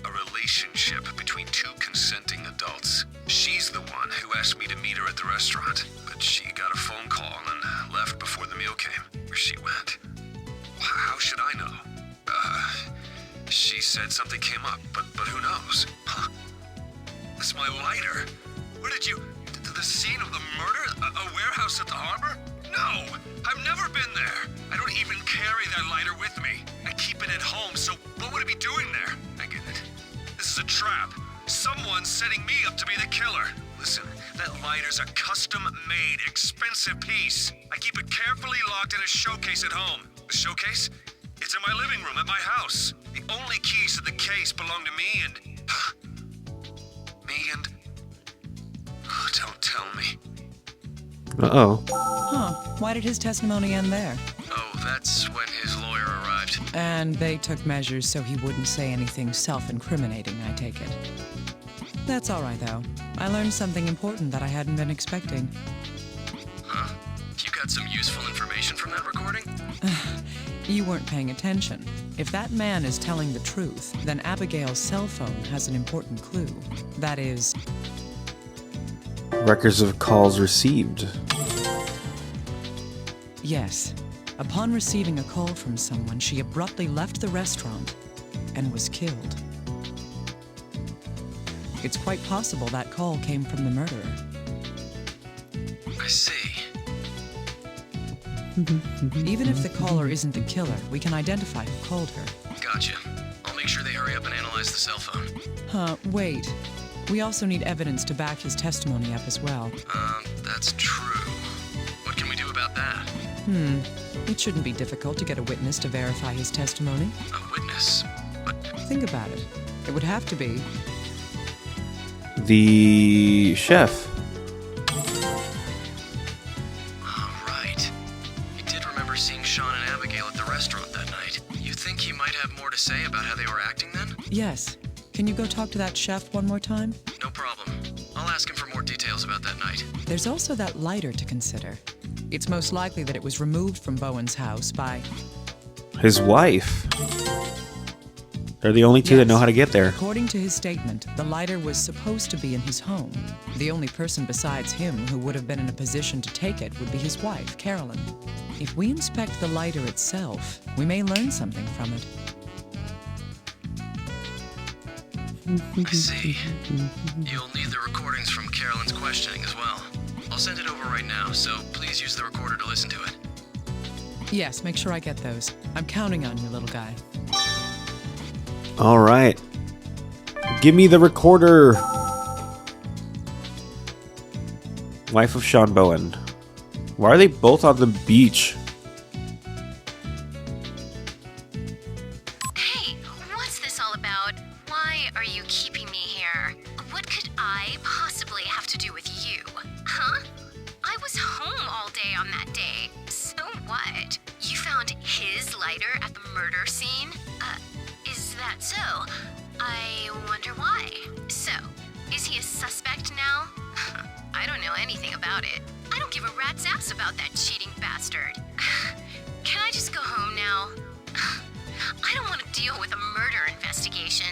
a relationship between two consenting adults. She's the one who asked me to meet her at the restaurant, but she got a phone call and left before the meal came. Where she went? How should I know? She said something came up, but who knows? Huh? That's my lighter. Where did you... To the scene of the murder? A warehouse at the harbor? No! I've never been there. I don't even carry that lighter with me. I keep it at home, so what would it be doing there? I get it. This is a trap. Someone's setting me up to be the killer. Listen, that lighter's a custom-made, expensive piece. I keep it carefully locked in a showcase at home. The showcase? It's in my living room at my house. The only keys to the case belong to me and... me and... Oh, don't tell me. Uh-oh. Huh. Why did his testimony end there? Oh, that's when his lawyer arrived. And they took measures so he wouldn't say anything self-incriminating, I take it. That's all right, though. I learned something important that I hadn't been expecting. Huh? You got some useful information from that recording? You weren't paying attention. If that man is telling the truth, then Abigail's cell phone has an important clue. That is... Records of calls received. Yes. Upon receiving a call from someone, she abruptly left the restaurant and was killed. It's quite possible that call came from the murderer. I see. Even if the caller isn't the killer, we can identify who called her. Gotcha. I'll make sure they hurry up and analyze the cell phone. Huh, wait. We also need evidence to back his testimony up as well. That's true. What can we do about that? It shouldn't be difficult to get a witness to verify his testimony. A witness? But Think about it. It would have to be. The chef. right. He did remember seeing Sean and Abigail at the restaurant that night. You think he might have more to say about how they were acting then? Yes. Can you go talk to that chef one more time? No problem. I'll ask him for more details about that night. There's also that lighter to consider. It's most likely that it was removed from Bowen's house by... His wife. They're the only two that know how to get there. According to his statement, the lighter was supposed to be in his home. The only person besides him who would have been in a position to take it would be his wife, Carolyn. If we inspect the lighter itself, we may learn something from it. I see. You'll need the recordings from Carolyn's questioning as well. I'll send it over right now, so please use the recorder to listen to it. Yes, make sure I get those. I'm counting on you, little guy. All right. Give me the recorder. Wife of Sean Bowen. Why are they both on the beach? Hey, what's this all about? Why are you keeping me here? What could I possibly have to do with you? Huh? I was home all day on that day. So what? You found his lighter at the murder scene? Is that so? I wonder why. So, is he a suspect now? I don't know anything about it. I don't give a rat's ass about that cheating bastard. Can I just go home now? I don't want to deal with a murder investigation.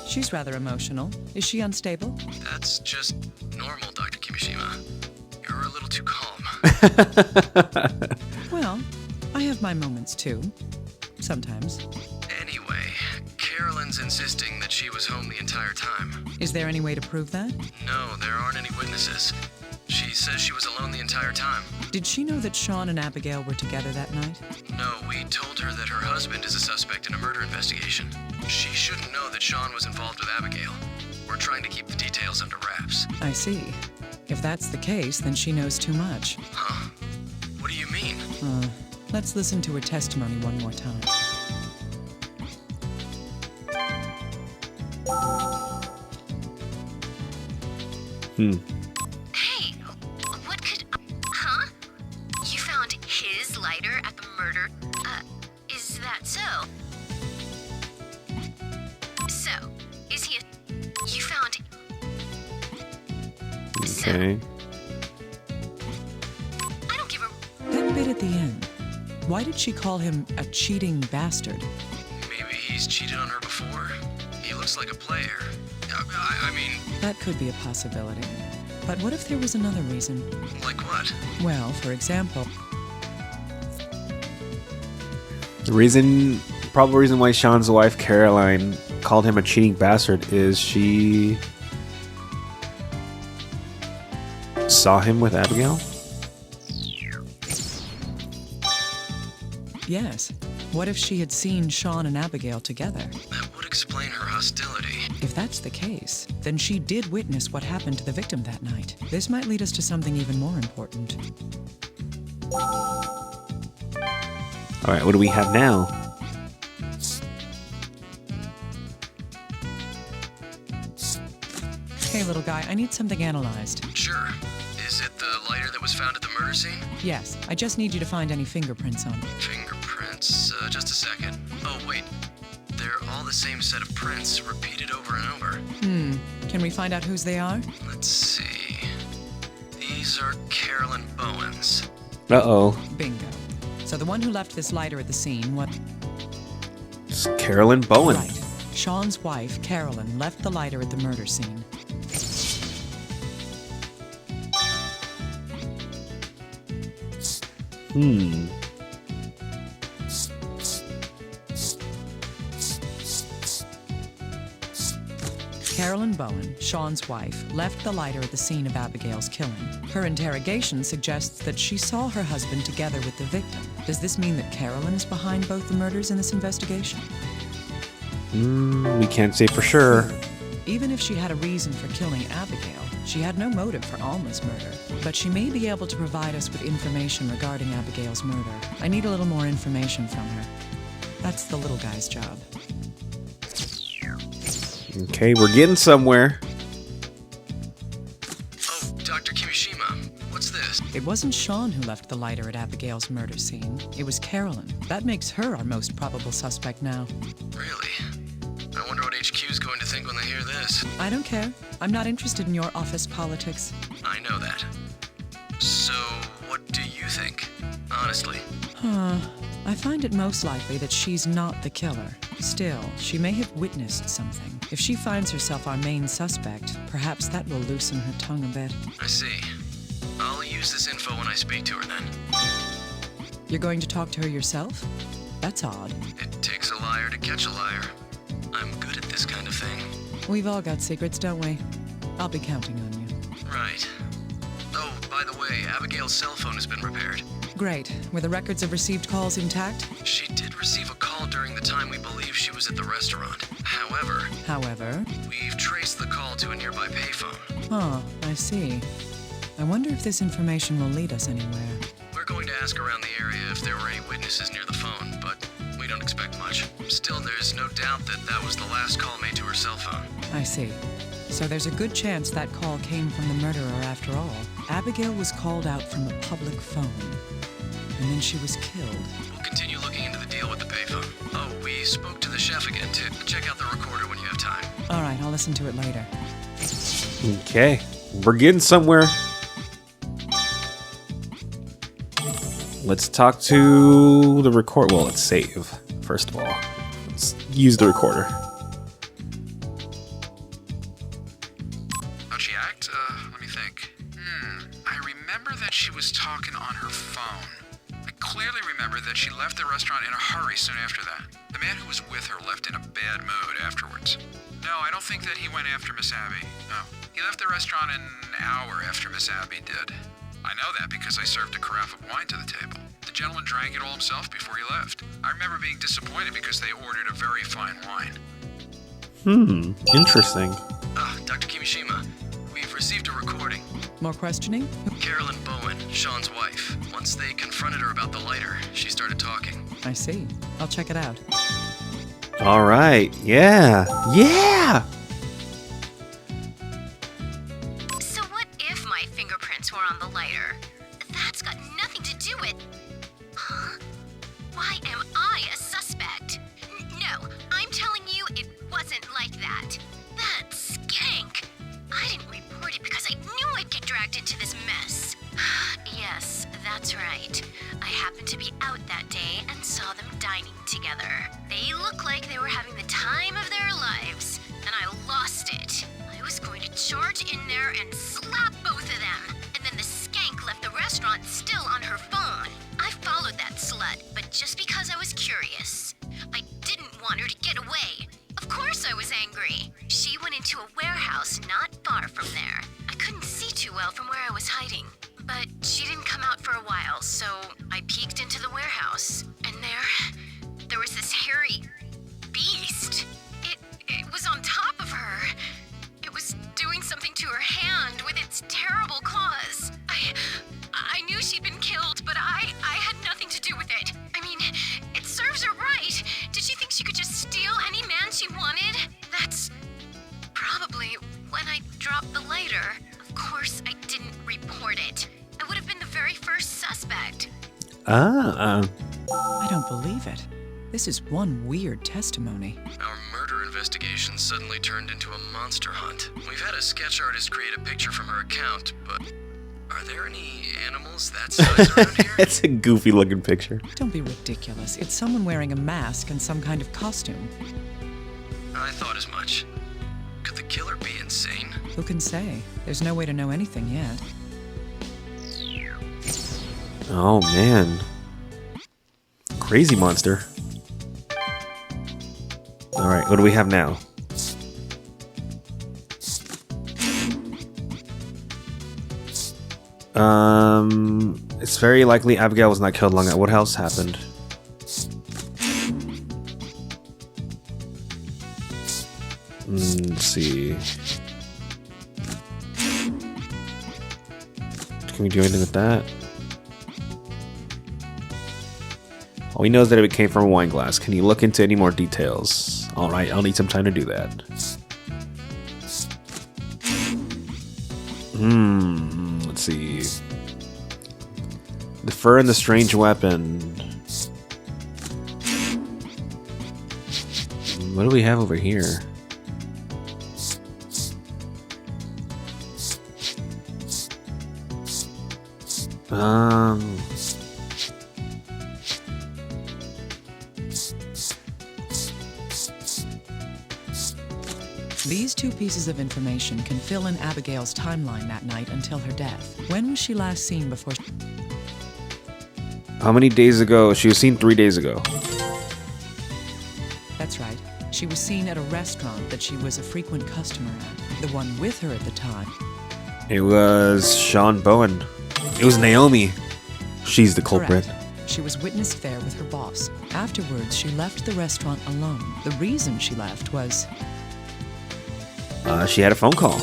She's rather emotional. Is she unstable? That's just normal, Dr. Kimishima. You're a little too calm. Well, I have my moments too. Sometimes. Anyway, Carolyn's insisting that she was home the entire time. Is there any way to prove that? No, there aren't any witnesses. She says she was alone the entire time. Did she know that Sean and Abigail were together that night? No, we told her that her husband is a suspect in a murder investigation. She shouldn't know that Sean was involved with Abigail. We're trying to keep the details under wraps. I see. If that's the case, then she knows too much. Huh? What do you mean? Let's listen to her testimony one more time. Hey, what could... Huh? You found his lighter at the murder... is that so? So, is he a... You found... Okay. I don't give a... That bit at the end. Why did she call him a cheating bastard? Maybe he's cheated on her before. He looks like a player. I mean, That could be a possibility. But what if there was another reason? like what? Well, for example, The probable reason why Sean's wife, Caroline, called him a cheating bastard is she saw him with Abigail? yes. What if she had seen Sean and Abigail together? That would explain her hostility. If that's the case, then she did witness what happened to the victim that night. This might lead us to something even more important. All right, what do we have now? Hey, little guy, I need something analyzed. Sure. Is it the lighter that was found at the murder scene? Yes, I just need you to find any fingerprints on it. Fingerprints? Just a second. Oh, wait. They're all the same set of prints, repeated over and over. Can we find out whose they are? Let's see. These are Carolyn Bowen's. Uh-oh. Bingo. So the one who left this lighter at the scene, what? It's Carolyn Bowen. Right. Sean's wife, Carolyn, left the lighter at the murder scene. Carolyn Bowen, Sean's wife, left the lighter at the scene of Abigail's killing. Her interrogation suggests that she saw her husband together with the victim. Does this mean that Carolyn is behind both the murders in this investigation? We can't say for sure. Even if she had a reason for killing Abigail, she had no motive for Alma's murder. But she may be able to provide us with information regarding Abigail's murder. I need a little more information from her. That's the little guy's job. Okay, we're getting somewhere. Oh, Dr. Kimishima, what's this? It wasn't Sean who left the lighter at Abigail's murder scene. It was Carolyn. That makes her our most probable suspect now. Really? I wonder what HQ's going to think when they hear this. I don't care. I'm not interested in your office politics. I know that. So, what do you think? Honestly. I find it most likely that she's not the killer. Still, she may have witnessed something. If she finds herself our main suspect, perhaps that will loosen her tongue a bit. I see. I'll use this info when I speak to her then. You're going to talk to her yourself? That's odd. It takes a liar to catch a liar. I'm good at this kind of thing. We've all got secrets, don't we? I'll be counting on you. Right. Oh, by the way, Abigail's cell phone has been repaired. Great. Were the records of received calls intact? She did receive a call during the time we believe she was at the restaurant. However? We've traced the call to a nearby payphone. Huh, I see. I wonder if this information will lead us anywhere. We're going to ask around the area if there were any witnesses near the phone, but we don't expect much. Still, there's no doubt that that was the last call made to her cell phone. I see. So there's a good chance that call came from the murderer after all. Abigail was called out from a public phone. And then she was killed. We'll continue looking into the deal with the payphone. Oh, we spoke to the chef again to check out the recorder when you have time. All right, I'll listen to it later. Okay. We're getting somewhere. Let's talk to the record. Well, let's save, first of all. Let's use the recorder. How'd she act? Let me think. I remember that she was talking on her phone. I clearly remember that she left the restaurant in a hurry soon after that. The man who was with her left in a bad mood afterwards. No, I don't think that he went after Miss Abby. No. He left the restaurant an hour after Miss Abby did. I know that because I served a carafe of wine to the table. The gentleman drank it all himself before he left. I remember being disappointed because they ordered a very fine wine. Interesting. Dr. Kimishima, we've received a recording. More questioning? Carolyn Bowen, Sean's wife. Once they confronted her about the lighter, she started talking. I see. I'll check it out. All right. Yeah. Yeah. So what if my fingerprints were on the lighter? That's got nothing to do with... Huh? Why am I a suspect? No, I'm telling you it wasn't like that. That skank! I didn't report it because I knew I'd get dragged into this mess. Yes, that's right. I happened to be out that day and saw them dining together. They looked like they were having the time of their lives, and I lost it. I was going to charge in there and slap both of them, and then the skank left the restaurant still on her phone. I followed that slut, but just because I was curious. I didn't want her to get away. Of course I was angry. She went into a warehouse not far from there. I couldn't see too well from where I was hiding, but she didn't come out for a while, so I peeked into the warehouse, and there was this hairy beast. It was on top of her. It was doing something to her hand with its terrible claws. I knew she'd been killed, but I had nothing to do with it. I mean, it serves her right. Did she think she could just steal any man she wanted? That's probably when I dropped the lighter. Of course, I didn't report it. I would have been the very first suspect. I don't believe it. This is one weird testimony. Our murder investigation suddenly turned into a monster hunt. We've had a sketch artist create a picture from her account, but are there any animals that size around here? It's a goofy looking picture. Don't be ridiculous. It's someone wearing a mask and some kind of costume. I thought as much. Could the killer be insane? Who can say? There's no way to know anything yet. Oh man. Crazy monster. All right, what do we have now? It's very likely Abigail was not killed long ago. What else happened? Let's see. Can we do anything with that? All we know is that it came from a wine glass. Can you look into any more details? All right, I'll need some time to do that. Let's see. The fur and the strange weapon. What do we have over here? These two pieces of information can fill in Abigail's timeline that night until her death. When was she last seen before? How many days ago? She was seen 3 days ago. That's right. She was seen at a restaurant that she was a frequent customer at. The one with her at the time. It was Sean Bowen. It was Naomi. She's the culprit. Correct. She was witnessed there with her boss. Afterwards, she left the restaurant alone. The reason she left was... She had a phone call.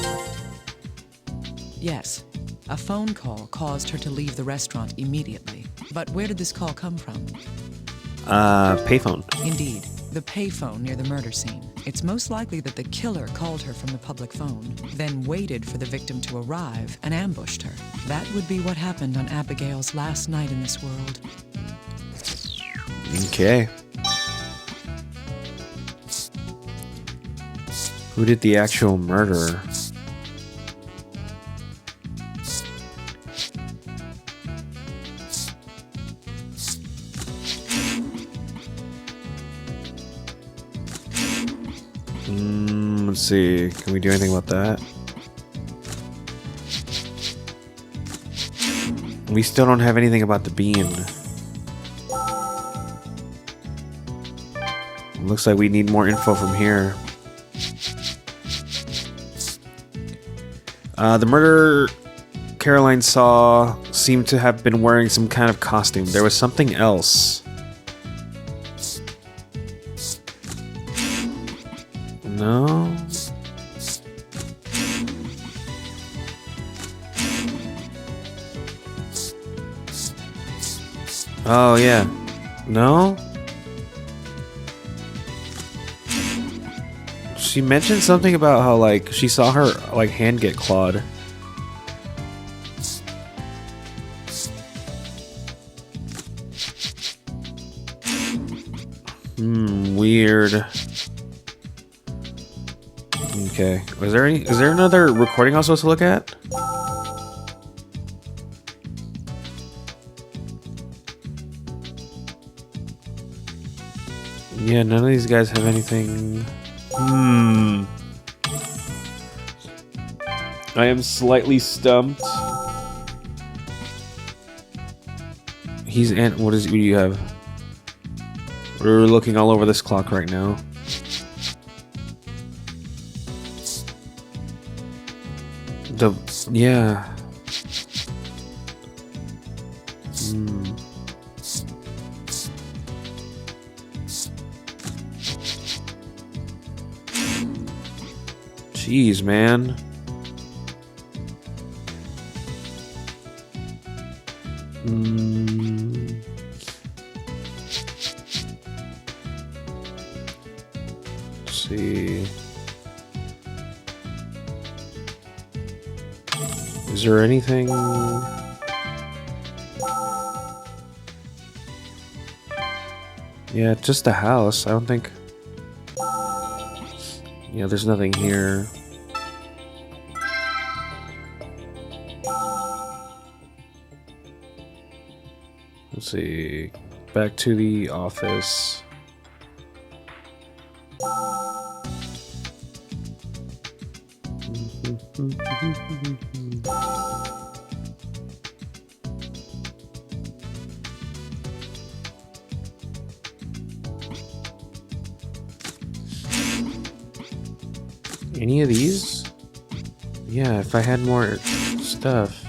Yes, a phone call caused her to leave the restaurant immediately. But where did this call come from? Payphone. Indeed, the payphone near the murder scene. It's most likely that the killer called her from the public phone, then waited for the victim to arrive and ambushed her. That would be what happened on Abigail's last night in this world. Okay. Who did the actual murder? Let's see. Can we do anything about that? We still don't have anything about the bean. Looks like we need more info from here. The murder Caroline saw seemed to have been wearing some kind of costume. There was something else. No? Oh, yeah. No? She mentioned something about how, like, she saw her, like, hand get clawed. Weird. Okay. Is there another recording I was supposed to look at? Yeah, none of these guys have anything. I am slightly stumped. What do you have? We're looking all over this clock right now. Yeah. Jeez, man. Let's see. Is there anything? Yeah, just the house. I don't think. Yeah, there's nothing here. Let's see. Back to the office. Any of these? Yeah, if I had more stuff.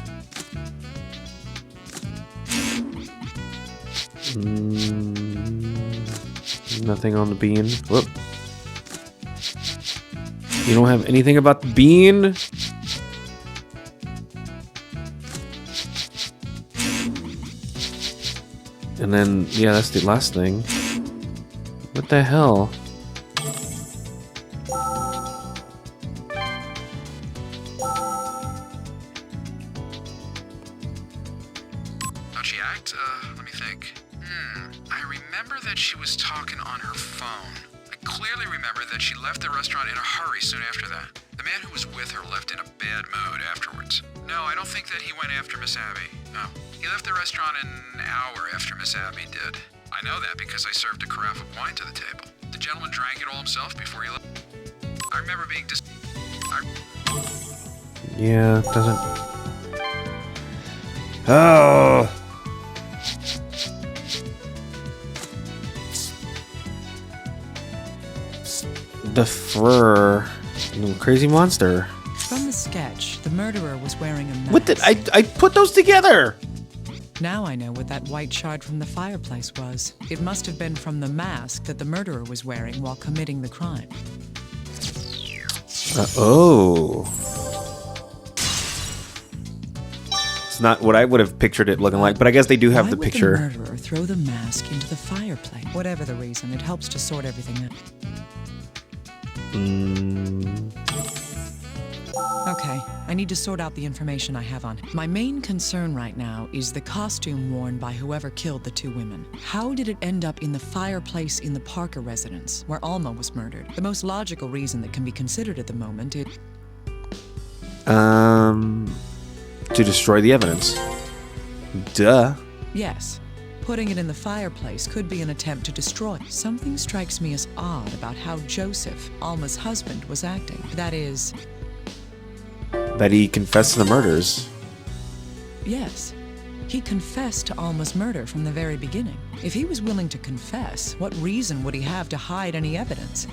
Nothing on the bean. Whoop. You don't have anything about the bean? And then, yeah, that's the last thing. What the hell? How'd she act? Let me think. I remember that she was talking on her phone. I clearly remember that she left the restaurant in a hurry soon after that. The man who was with her left in a bad mood afterwards. No, I don't think that he went after Miss Abby. Oh, he left the restaurant an hour after Miss Abby did. I know that because I served a carafe of wine to the table. The gentleman drank it all himself before he left. I remember being Yeah, it doesn't. Oh. The fur. Crazy monster. From the sketch, the murderer was wearing a mask. What did I put those together? Now I know what that white shard from the fireplace was. It must have been from the mask that the murderer was wearing while committing the crime. Oh. It's not what I would have pictured it looking like, but I guess they do have the picture. Why would the murderer throw the mask into the fireplace? Whatever the reason, it helps to sort everything out. Okay, I need to sort out the information I have on him. My main concern right now is the costume worn by whoever killed the two women. How did it end up in the fireplace in the Parker residence, where Alma was murdered? The most logical reason that can be considered at the moment is... To destroy the evidence. Duh. Yes. Putting it in the fireplace could be an attempt to destroy. Something strikes me as odd about how Joseph, Alma's husband, was acting. That is... That he confessed to the murders. Yes. He confessed to Alma's murder from the very beginning. If he was willing to confess, what reason would he have to hide any evidence?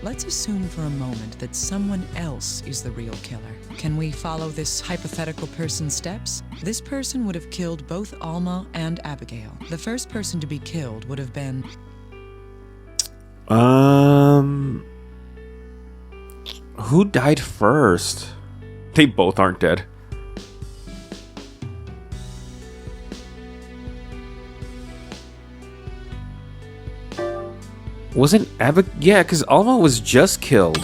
Let's assume for a moment that someone else is the real killer. Can we follow this hypothetical person's steps? This person would have killed both Alma and Abigail. The first person to be killed would have been... Who died first? They both aren't dead. Wasn't Abigail? Yeah, because Alma was just killed.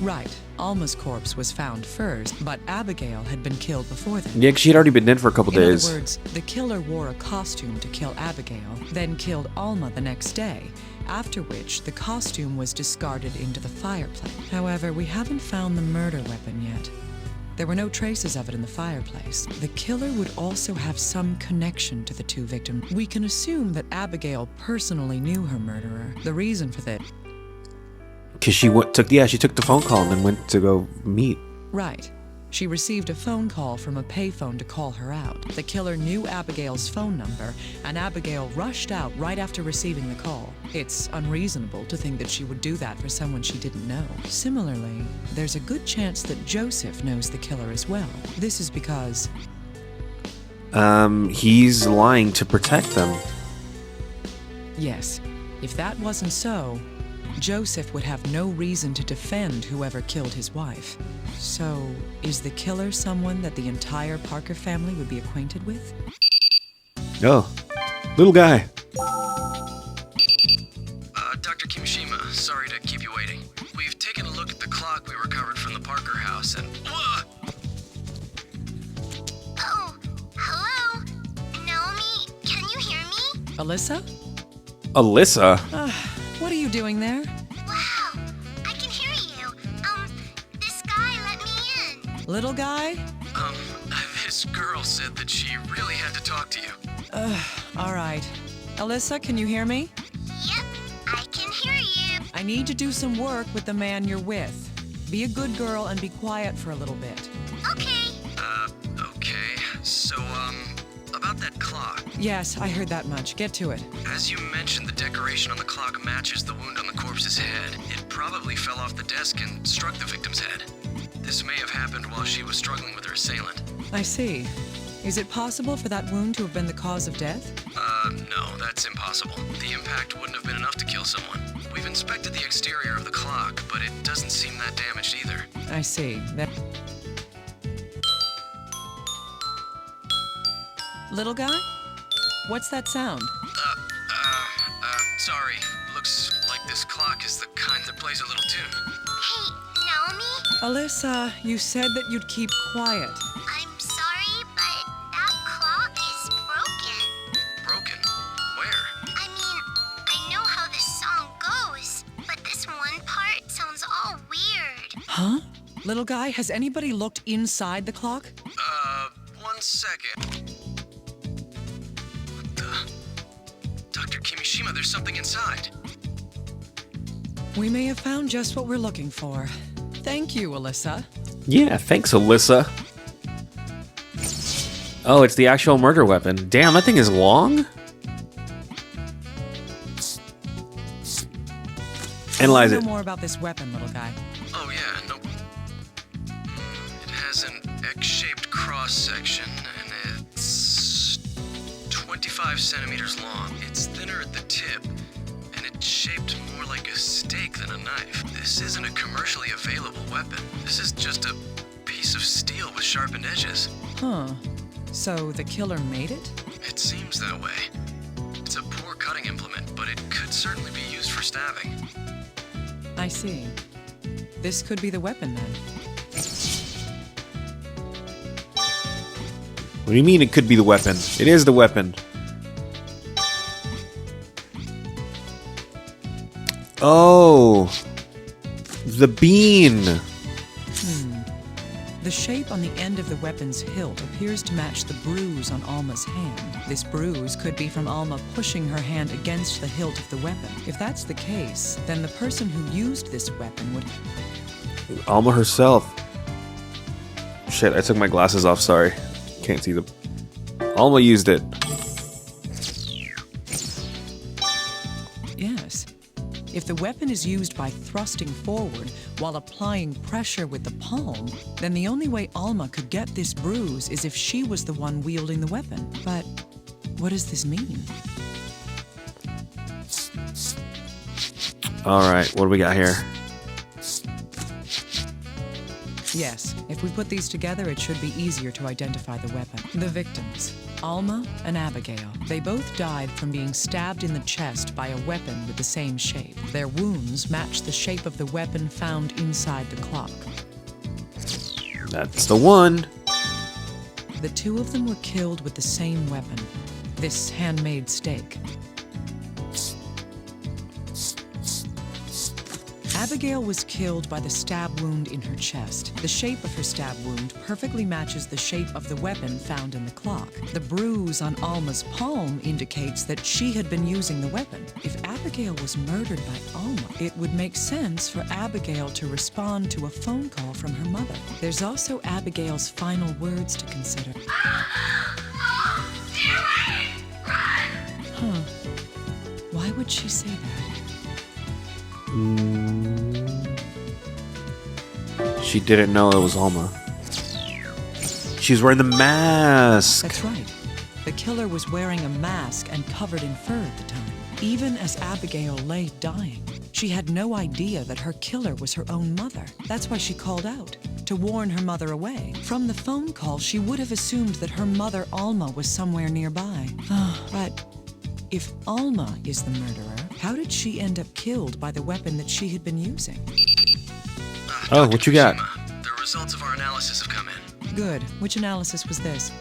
Right. Alma's corpse was found first, but Abigail had been killed before then. Yeah, 'cause she had already been dead for a couple days. In other words, the killer wore a costume to kill Abigail, then killed Alma the next day, after which the costume was discarded into the fireplace. However, we haven't found the murder weapon yet. There were no traces of it in the fireplace. The killer would also have some connection to the two victims. We can assume that Abigail personally knew her murderer. The reason for that... Because she took the phone call and then went to go meet. Right. She received a phone call from a payphone to call her out. The killer knew Abigail's phone number, and Abigail rushed out right after receiving the call. It's unreasonable to think that she would do that for someone she didn't know. Similarly, there's a good chance that Joseph knows the killer as well. This is because... He's lying to protect them. Yes. If that wasn't so, Joseph would have no reason to defend whoever killed his wife. So, is the killer someone that the entire Parker family would be acquainted with? Oh, little guy. Dr. Kimishima, sorry to keep you waiting. We've taken a look at the clock we recovered from the Parker house and... Oh, hello? Naomi, can you hear me? Alyssa? Alyssa? What are you doing there? Wow, I can hear you. This guy let me in. Little guy? This girl said that she really had to talk to you. All right. Alyssa, can you hear me? Yep, I can hear you. I need to do some work with the man you're with. Be a good girl and be quiet for a little bit. Okay. Okay. So, about that clock. Yes, I heard that much. Get to it. As you mentioned, the decoration on the clock matches the wound on the corpse's head. It probably fell off the desk and struck the victim's head. This may have happened while she was struggling with her assailant. I see. Is it possible for that wound to have been the cause of death? No, that's impossible. The impact wouldn't have been enough to kill someone. We've inspected the exterior of the clock, but it doesn't seem that damaged either. I see. Little guy? What's that sound? Sorry. Looks like this clock is the kind that plays a little tune. Hey, Naomi? Alyssa, you said that you'd keep quiet. I'm sorry, but that clock is broken. Broken? Where? I mean, I know how this song goes, but this one part sounds all weird. Huh? Little guy, has anybody looked inside the clock? 1 second. What the? Dr. Kimishima, there's something inside. We may have found just what we're looking for. Thank you, Alyssa. Yeah, thanks, Alyssa. Oh, it's the actual murder weapon. Damn, that thing is long. Analyze Know it. more about this weapon, little guy. Oh, yeah, no. It has an X-shaped cross-section, and it's 25 centimeters long. It's thinner at the tip, and it's shaped more like a steak than a knife. This isn't a commercially available weapon. This is just a piece of steel with sharpened edges. Huh. So the killer made it? It seems that way. It's a poor cutting implement, but it could certainly be used for stabbing. I see. This could be the weapon then. What do you mean it could be the weapon? It is the weapon. Oh, the bean. The shape on the end of the weapon's hilt appears to match the bruise on Alma's hand. This bruise could be from Alma pushing her hand against the hilt of the weapon. If that's the case, then the person who used this weapon would... Alma herself. Shit, I took my glasses off, sorry. Can't see them. Alma used it. Yes. If the weapon is used by thrusting forward while applying pressure with the palm, then the only way Alma could get this bruise is if she was the one wielding the weapon. But what does this mean? Alright, what do we got here? Yes, if we put these together, it should be easier to identify the weapon. The victims, Alma and Abigail. They both died from being stabbed in the chest by a weapon with the same shape. Their wounds match the shape of the weapon found inside the clock. That's the one. The two of them were killed with the same weapon, this handmade stake. Abigail was killed by the stab wound in her chest. The shape of her stab wound perfectly matches the shape of the weapon found in the clock. The bruise on Alma's palm indicates that she had been using the weapon. If Abigail was murdered by Alma, it would make sense for Abigail to respond to a phone call from her mother. There's also Abigail's final words to consider. Huh. Why would she say that? She didn't know it was Alma. She's wearing the mask. That's right. The killer was wearing a mask and covered in fur at the time. Even as Abigail lay dying, she had no idea that her killer was her own mother. That's why she called out, to warn her mother away. From the phone call, she would have assumed that her mother, Alma, was somewhere nearby. But if Alma is the murderer, how did she end up killed by the weapon that she had been using? Oh, what you got? The results of our analysis have come in. Good. Which analysis was this?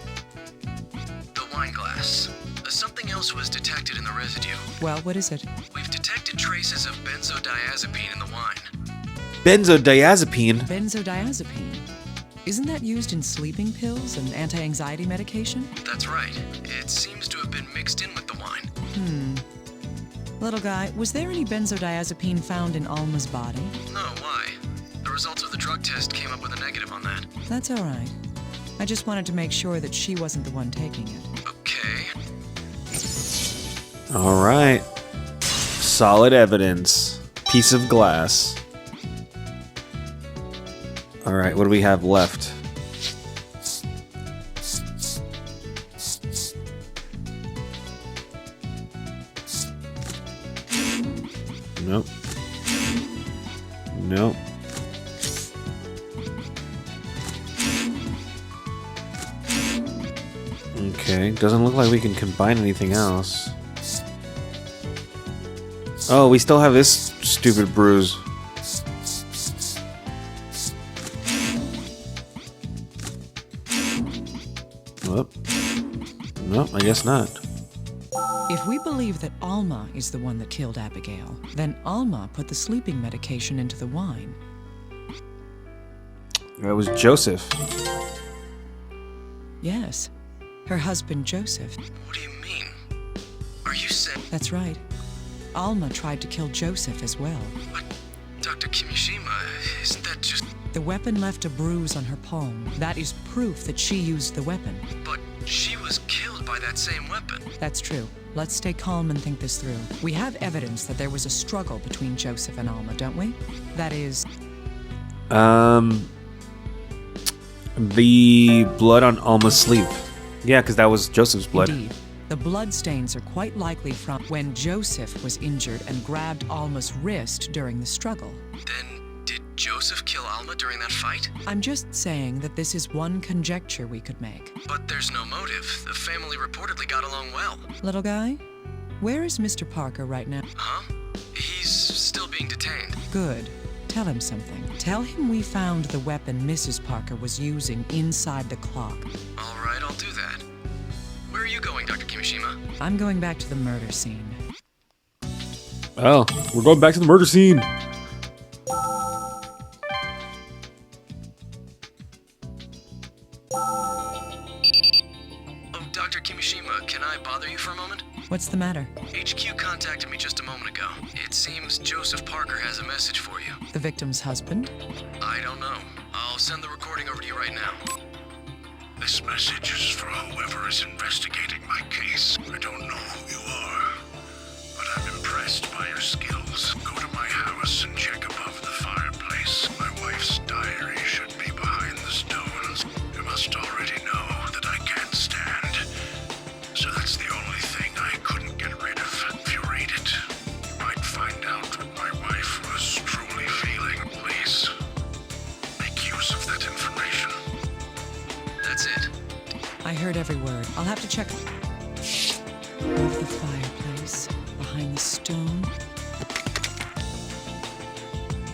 The wine glass. Something else was detected in the residue. Well, what is it? We've detected traces of benzodiazepine in the wine. Benzodiazepine? Benzodiazepine. Isn't that used in sleeping pills and anti-anxiety medication? That's right. It seems to have been mixed in with the wine. Little guy, was there any benzodiazepine found in Alma's body? No, why? The results of the drug test came up with a negative on that. That's all right. I just wanted to make sure that she wasn't the one taking it. Okay. All right. Solid evidence. Piece of glass. All right, what do we have left? Nope. Nope. Okay, doesn't look like we can combine anything else. Oh, we still have this stupid bruise. Whoop. Nope, I guess not. If we believe that Alma is the one that killed Abigail, then Alma put the sleeping medication into the wine. It was Joseph. Yes, her husband Joseph. What do you mean? Are you saying... That's right. Alma tried to kill Joseph as well. But, Dr. Kimishima, isn't that just... The weapon left a bruise on her palm. That is proof that she used the weapon. But she was killed by that same weapon. That's true. Let's stay calm and think this through. We have evidence that there was a struggle between Joseph and Alma, don't we? That is... The blood on Alma's sleeve. Yeah, because that was Joseph's blood. Indeed. The bloodstains are quite likely from when Joseph was injured and grabbed Alma's wrist during the struggle. Then, did Joseph kill Alma during that fight? I'm just saying that this is one conjecture we could make. But there's no motive. The family reportedly got along well. Little guy, where is Mr. Parker right now? Huh? He's still being detained. Good. Tell him something. Tell him we found the weapon Mrs. Parker was using inside the clock. All right, I'll do that. Where are you going, Dr. Kimishima? I'm going back to the murder scene. Oh, we're going back to the murder scene. Oh, Dr. Kimishima, can I bother you for a moment? What's the matter? HQ contacted me just a moment ago. It seems Joseph Parker has a message for you. The victim's husband? I don't know. I'll send the recording over to you right now. This message is for whoever is investigating my case. I don't know who you are, but I'm impressed by your skills. Go to my house and check above the fireplace. My wife's diary should be behind the stones. You must already know that I can't stand. So that's the only thing I couldn't get rid of. If you read it, you might find out what my wife was truly feeling. Please, make use of that information. That's it. I heard every word. I'll have to check. Above the fireplace, behind the stone.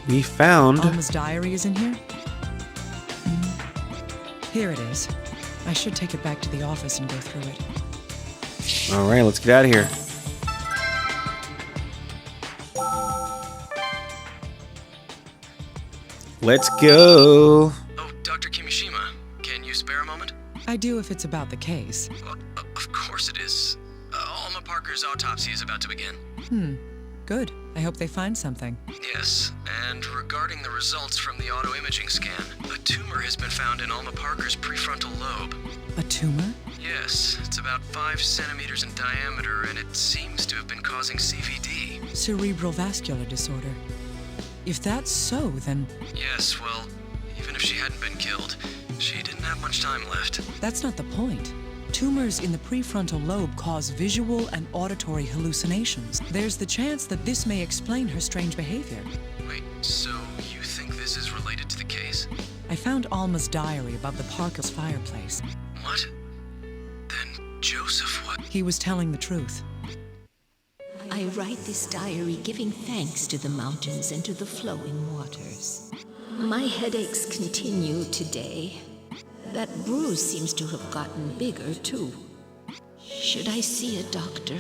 We found... Alma's diary is in here? Here it is. I should take it back to the office and go through it. All right, let's get out of here. Let's go. Oh, Dr. Kimishima, can you spare a moment? I do if it's about the case. Well, of course it is. Alma Parker's autopsy is about to begin. Good. I hope they find something. Yes, and regarding the results from the auto-imaging scan, a tumor has been found in Alma Parker's prefrontal lobe. A tumor? Yes, it's about 5 centimeters in diameter, and it seems to have been causing CVD. Cerebral vascular disorder. If that's so, then Yes, well, even if she hadn't been killed, she didn't have much time left. that's not the point. Tumors in the prefrontal lobe cause visual and auditory hallucinations. There's the chance that this may explain her strange behavior. Wait, so you think this is related to the case? I found Alma's diary above the Parker's fireplace. What? Then Joseph, what? He was telling the truth. I write this diary giving thanks to the mountains and to the flowing waters. My headaches continue today. That bruise seems to have gotten bigger, too. Should I see a doctor?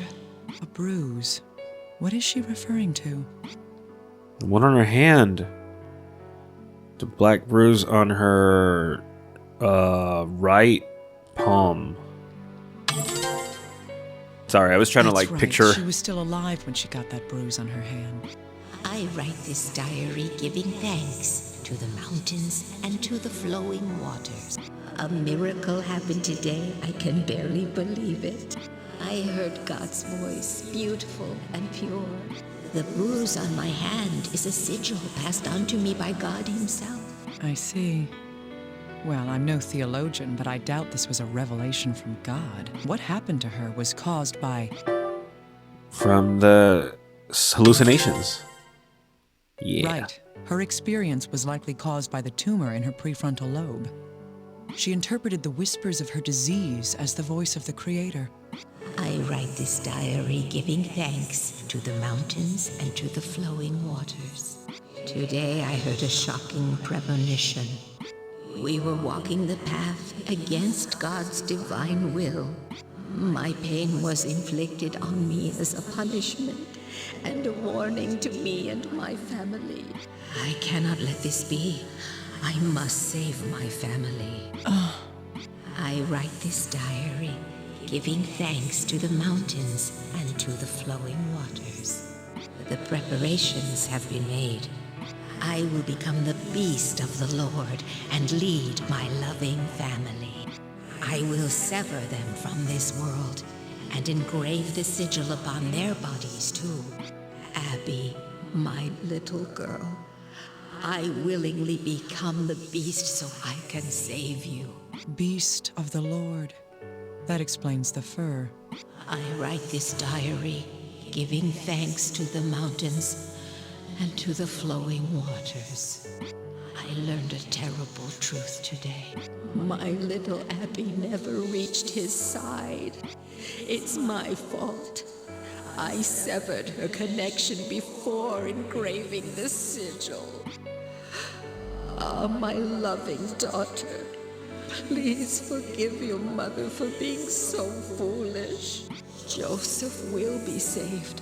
A bruise. What is she referring to? The one on her hand. The black bruise on her right palm. Sorry, I was trying to That's like right. picture. She was still alive when she got that bruise on her hand. I write this diary giving thanks to the mountains and to the flowing waters. A miracle happened today. I can barely believe it. I heard God's voice, beautiful and pure. The bruise on my hand is a sigil passed on to me by God himself. I see. Well, I'm no theologian, but I doubt this was a revelation from God. What happened to her was caused by... From the hallucinations. Yeah. Right. Her experience was likely caused by the tumor in her prefrontal lobe. She interpreted the whispers of her disease as the voice of the Creator. I write this diary giving thanks to the mountains and to the flowing waters. Today I heard a shocking premonition. We were walking the path against God's divine will. My pain was inflicted on me as a punishment and a warning to me and my family. I cannot let this be. I must save my family. I write this diary, giving thanks to the mountains and to the flowing waters. The preparations have been made. I will become the beast of the Lord and lead my loving family. I will sever them from this world and engrave the sigil upon their bodies too. Abby, my little girl, I willingly become the beast so I can save you. Beast of the Lord. That explains the fur. I write this diary, giving thanks to the mountains and to the flowing waters. I learned a terrible truth today. My little Abby never reached his side. It's my fault. I severed her connection before engraving the sigil. Ah, my loving daughter, please forgive your mother for being so foolish. Joseph will be saved.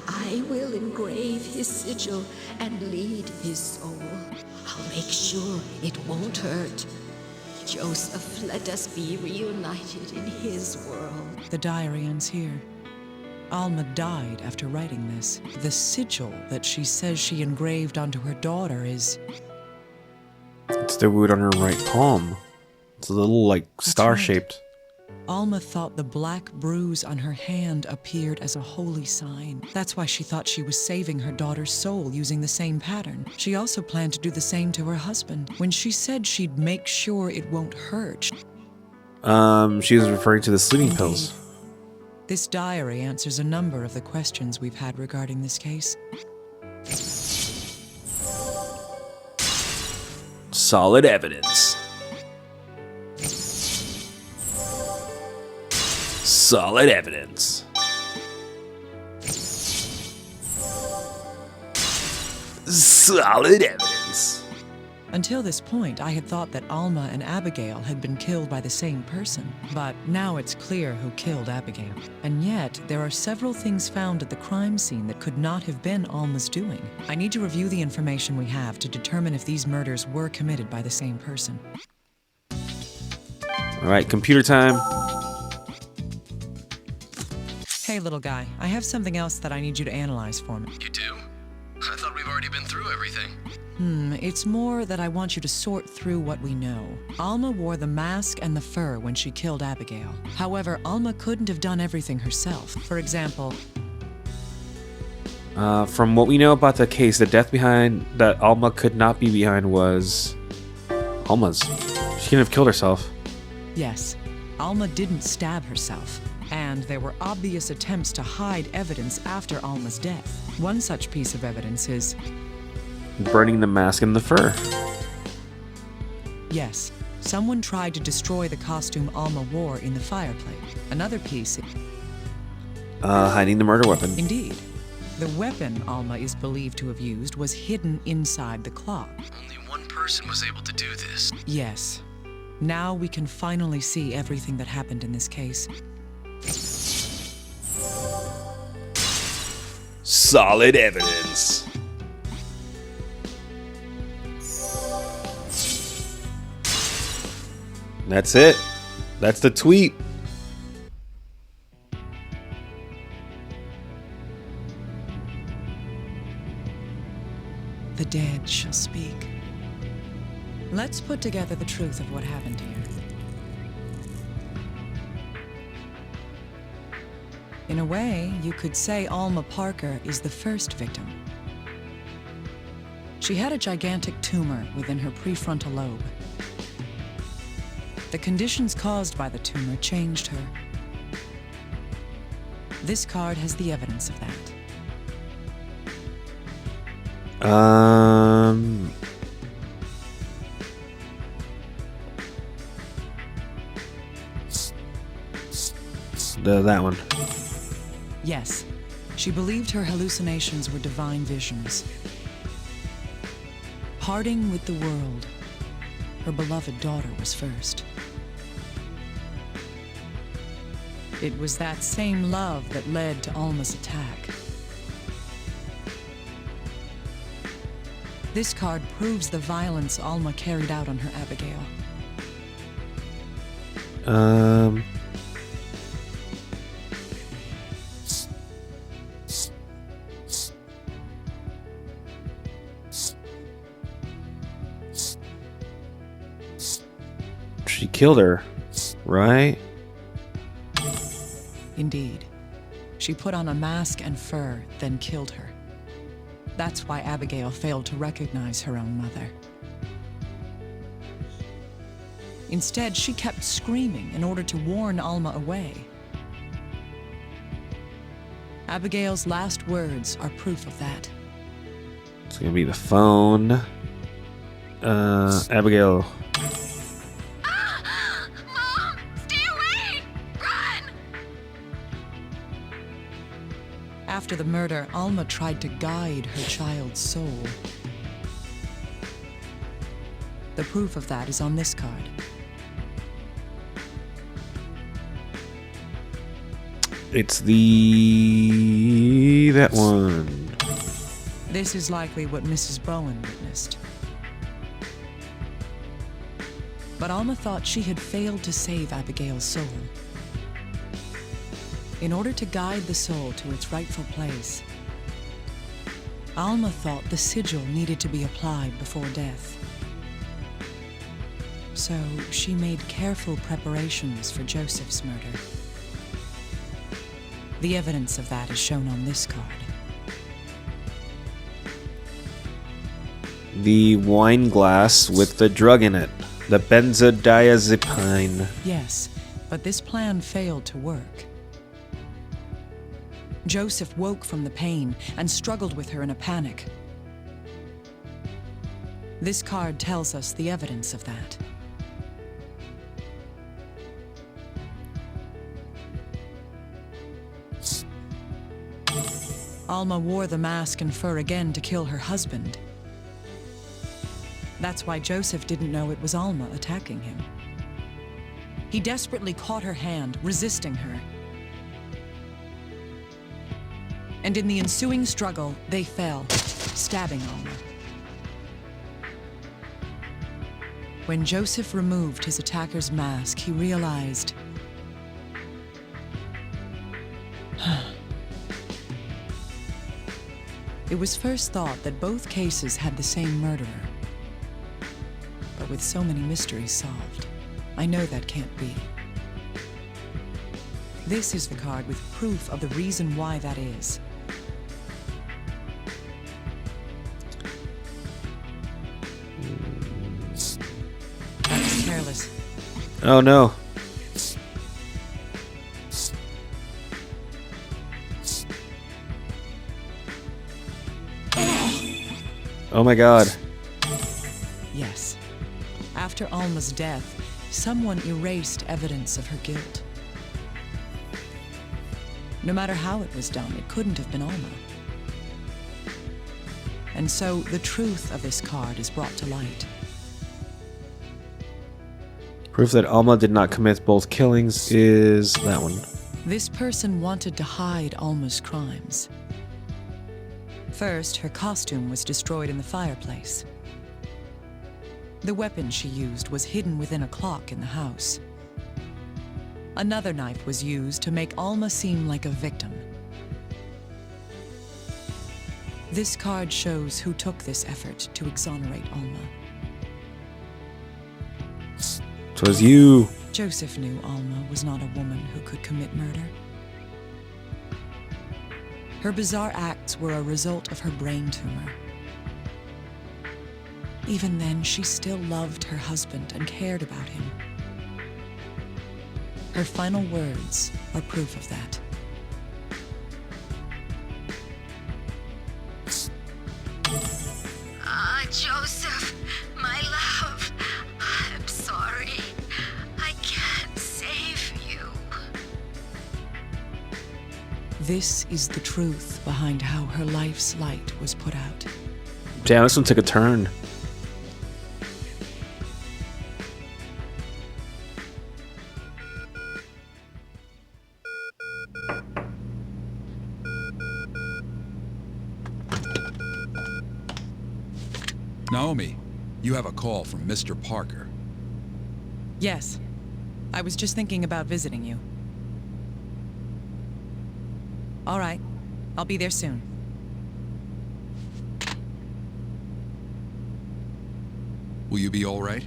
I will engrave his sigil and lead his soul. I'll make sure it won't hurt. Joseph, let us be reunited in his world. The diary ends here. Alma died after writing this. The sigil that she says she engraved onto her daughter is... It's the wood on her right palm. It's a little, like, star-shaped. Alma thought the black bruise on her hand appeared as a holy sign. That's why she thought she was saving her daughter's soul using the same pattern. She also planned to do the same to her husband. When she said she'd make sure it won't hurt... She was referring to the sleeping pills. This diary answers a number of the questions we've had regarding this case. Solid evidence. Solid evidence. Solid evidence. Until this point, I had thought that Alma and Abigail had been killed by the same person. But now it's clear who killed Abigail. And yet, there are several things found at the crime scene that could not have been Alma's doing. I need to review the information we have to determine if these murders were committed by the same person. All right, computer time. Hey, little guy, I have something else that I need you to analyze for me. You do? I thought we've already been through everything. It's more that I want you to sort through what we know. Alma wore the mask and the fur when she killed Abigail. However, Alma couldn't have done everything herself. For example... From what we know about the case, the death behind that Alma could not be behind was... Alma's. She couldn't have killed herself. Yes, Alma didn't stab herself. And there were obvious attempts to hide evidence after Alma's death. One such piece of evidence is... burning the mask and the fur. Yes, someone tried to destroy the costume Alma wore in the fireplace. Another piece... hiding the murder weapon. Indeed. The weapon Alma is believed to have used was hidden inside the clock. Only one person was able to do this. Yes. Now we can finally see everything that happened in this case. Solid evidence. That's it. That's the tweet. The dead shall speak. Let's put together the truth of what happened here. In a way, you could say Alma Parker is the first victim. She had a gigantic tumor within her prefrontal lobe. The conditions caused by the tumor changed her. This card has the evidence of that. That one. Yes, she believed her hallucinations were divine visions. Parting with the world, her beloved daughter was first. It was that same love that led to Alma's attack. This card proves the violence Alma carried out on her Abigail. She killed her, right? Indeed. She put on a mask and fur, then killed her. That's why Abigail failed to recognize her own mother. Instead, she kept screaming in order to warn Alma away. Abigail's last words are proof of that. It's gonna be the phone. Abigail. Mom! Stay away! Run! After the murder, Alma tried to guide her child's soul. The proof of that is on this card. It's that one. This is likely what Mrs. Bowen witnessed. But Alma thought she had failed to save Abigail's soul. In order to guide the soul to its rightful place, Alma thought the sigil needed to be applied before death. So she made careful preparations for Joseph's murder. The evidence of that is shown on this card. The wine glass with the drug in it. The benzodiazepine. Yes, but this plan failed to work. Joseph woke from the pain and struggled with her in a panic. This card tells us the evidence of that. Alma wore the mask and fur again to kill her husband. That's why Joseph didn't know it was Alma attacking him. He desperately caught her hand, resisting her. And in the ensuing struggle, they fell, stabbing Alma. When Joseph removed his attacker's mask, he realized it was first thought that both cases had the same murderer. But with so many mysteries solved, I know that can't be. This is the card with proof of the reason why that is. That was careless. Oh no. Oh my god. Yes. After Alma's death, someone erased evidence of her guilt. No matter how it was done, it couldn't have been Alma. And so the truth of this card is brought to light. Proof that Alma did not commit both killings is that one. This person wanted to hide Alma's crimes. First, her costume was destroyed in the fireplace. The weapon she used was hidden within a clock in the house. Another knife was used to make Alma seem like a victim. This card shows who took this effort to exonerate Alma. Twas you. Joseph knew Alma was not a woman who could commit murder. Her bizarre acts were a result of her brain tumor. Even then, she still loved her husband and cared about him. Her final words are proof of that. Joseph, my love, I'm sorry. I can't save you. This is the truth behind how her life's light was put out. Damn, this one took a turn. Naomi, you have a call from Mr. Parker. Yes. I was just thinking about visiting you. All right. I'll be there soon. Will you be all right?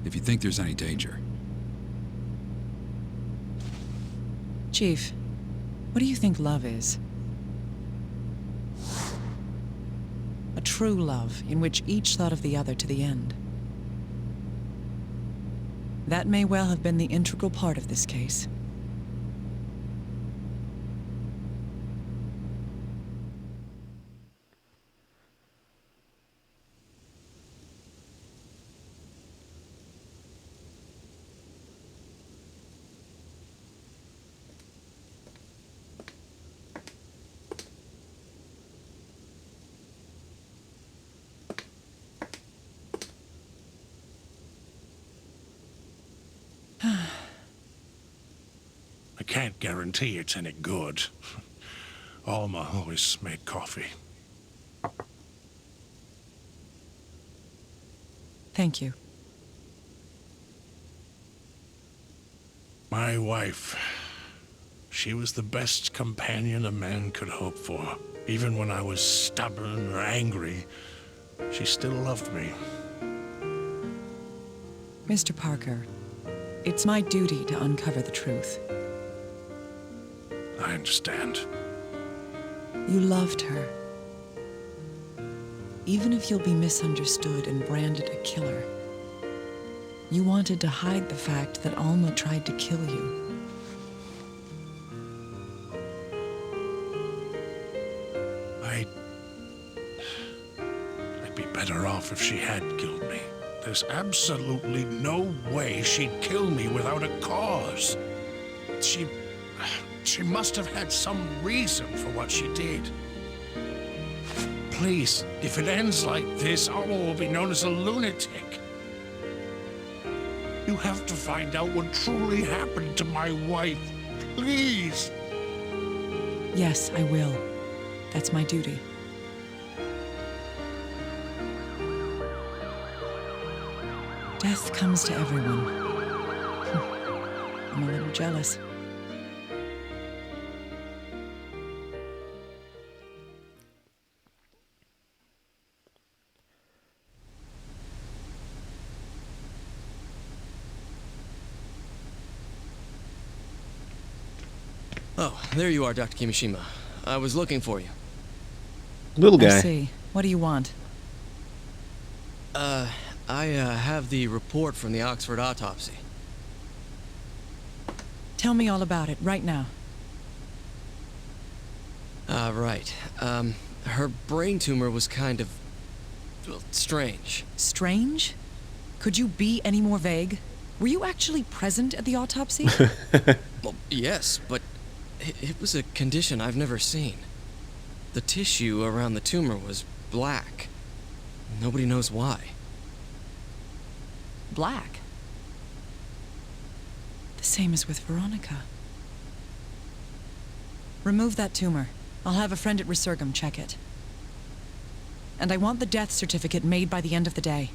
If you think there's any danger. Chief, what do you think love is? A true love in which each thought of the other to the end. That may well have been the integral part of this case. I can't guarantee it's any good. Alma always made coffee. Thank you. My wife, she was the best companion a man could hope for. Even when I was stubborn or angry, she still loved me. Mr. Parker, it's my duty to uncover the truth. I understand. You loved her. Even if you'll be misunderstood and branded a killer, you wanted to hide the fact that Alma tried to kill you. I'd be better off if she had killed me. There's absolutely no way she'd kill me without a cause. She must have had some reason for what she did. Please, if it ends like this, Alma will be known as a lunatic. You have to find out what truly happened to my wife. Please. Yes, I will. That's my duty. Death comes to everyone. I'm a little jealous. Oh, there you are, Dr. Kimishima. I was looking for you. Little I guy. see. What do you want? I have the report from the Oxford autopsy. Tell me all about it, right now. Right. Her brain tumor was kind of, well, strange. Strange? Could you be any more vague? Were you actually present at the autopsy? Well, yes, but it was a condition I've never seen. The tissue around the tumor was black. Nobody knows why. Black? The same as with Veronica. Remove that tumor. I'll have a friend at Resurgam check it. And I want the death certificate made by the end of the day.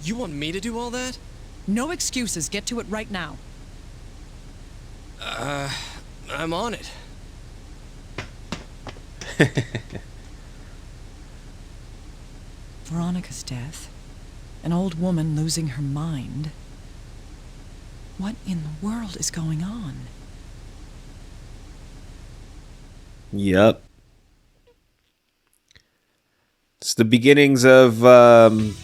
You want me to do all that? No excuses. Get to it right now. I'm on it. Veronica's death. An old woman losing her mind. What in the world is going on? Yep. It's the beginnings of the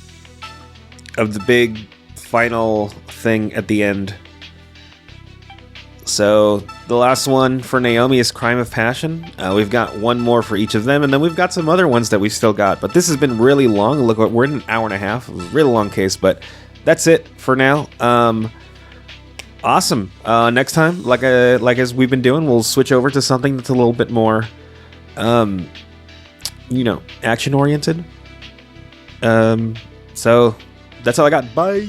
big final thing at the end. So the last one for Naomi is Crime of Passion. We've got one more for each of them, and then we've got some other ones that we've still got. But this has been really long. Look, we're in an hour and a half. It was a really long case, but that's it for now. Awesome. Next time, like as we've been doing, we'll switch over to something that's a little bit more, action oriented. So that's all I got. Bye.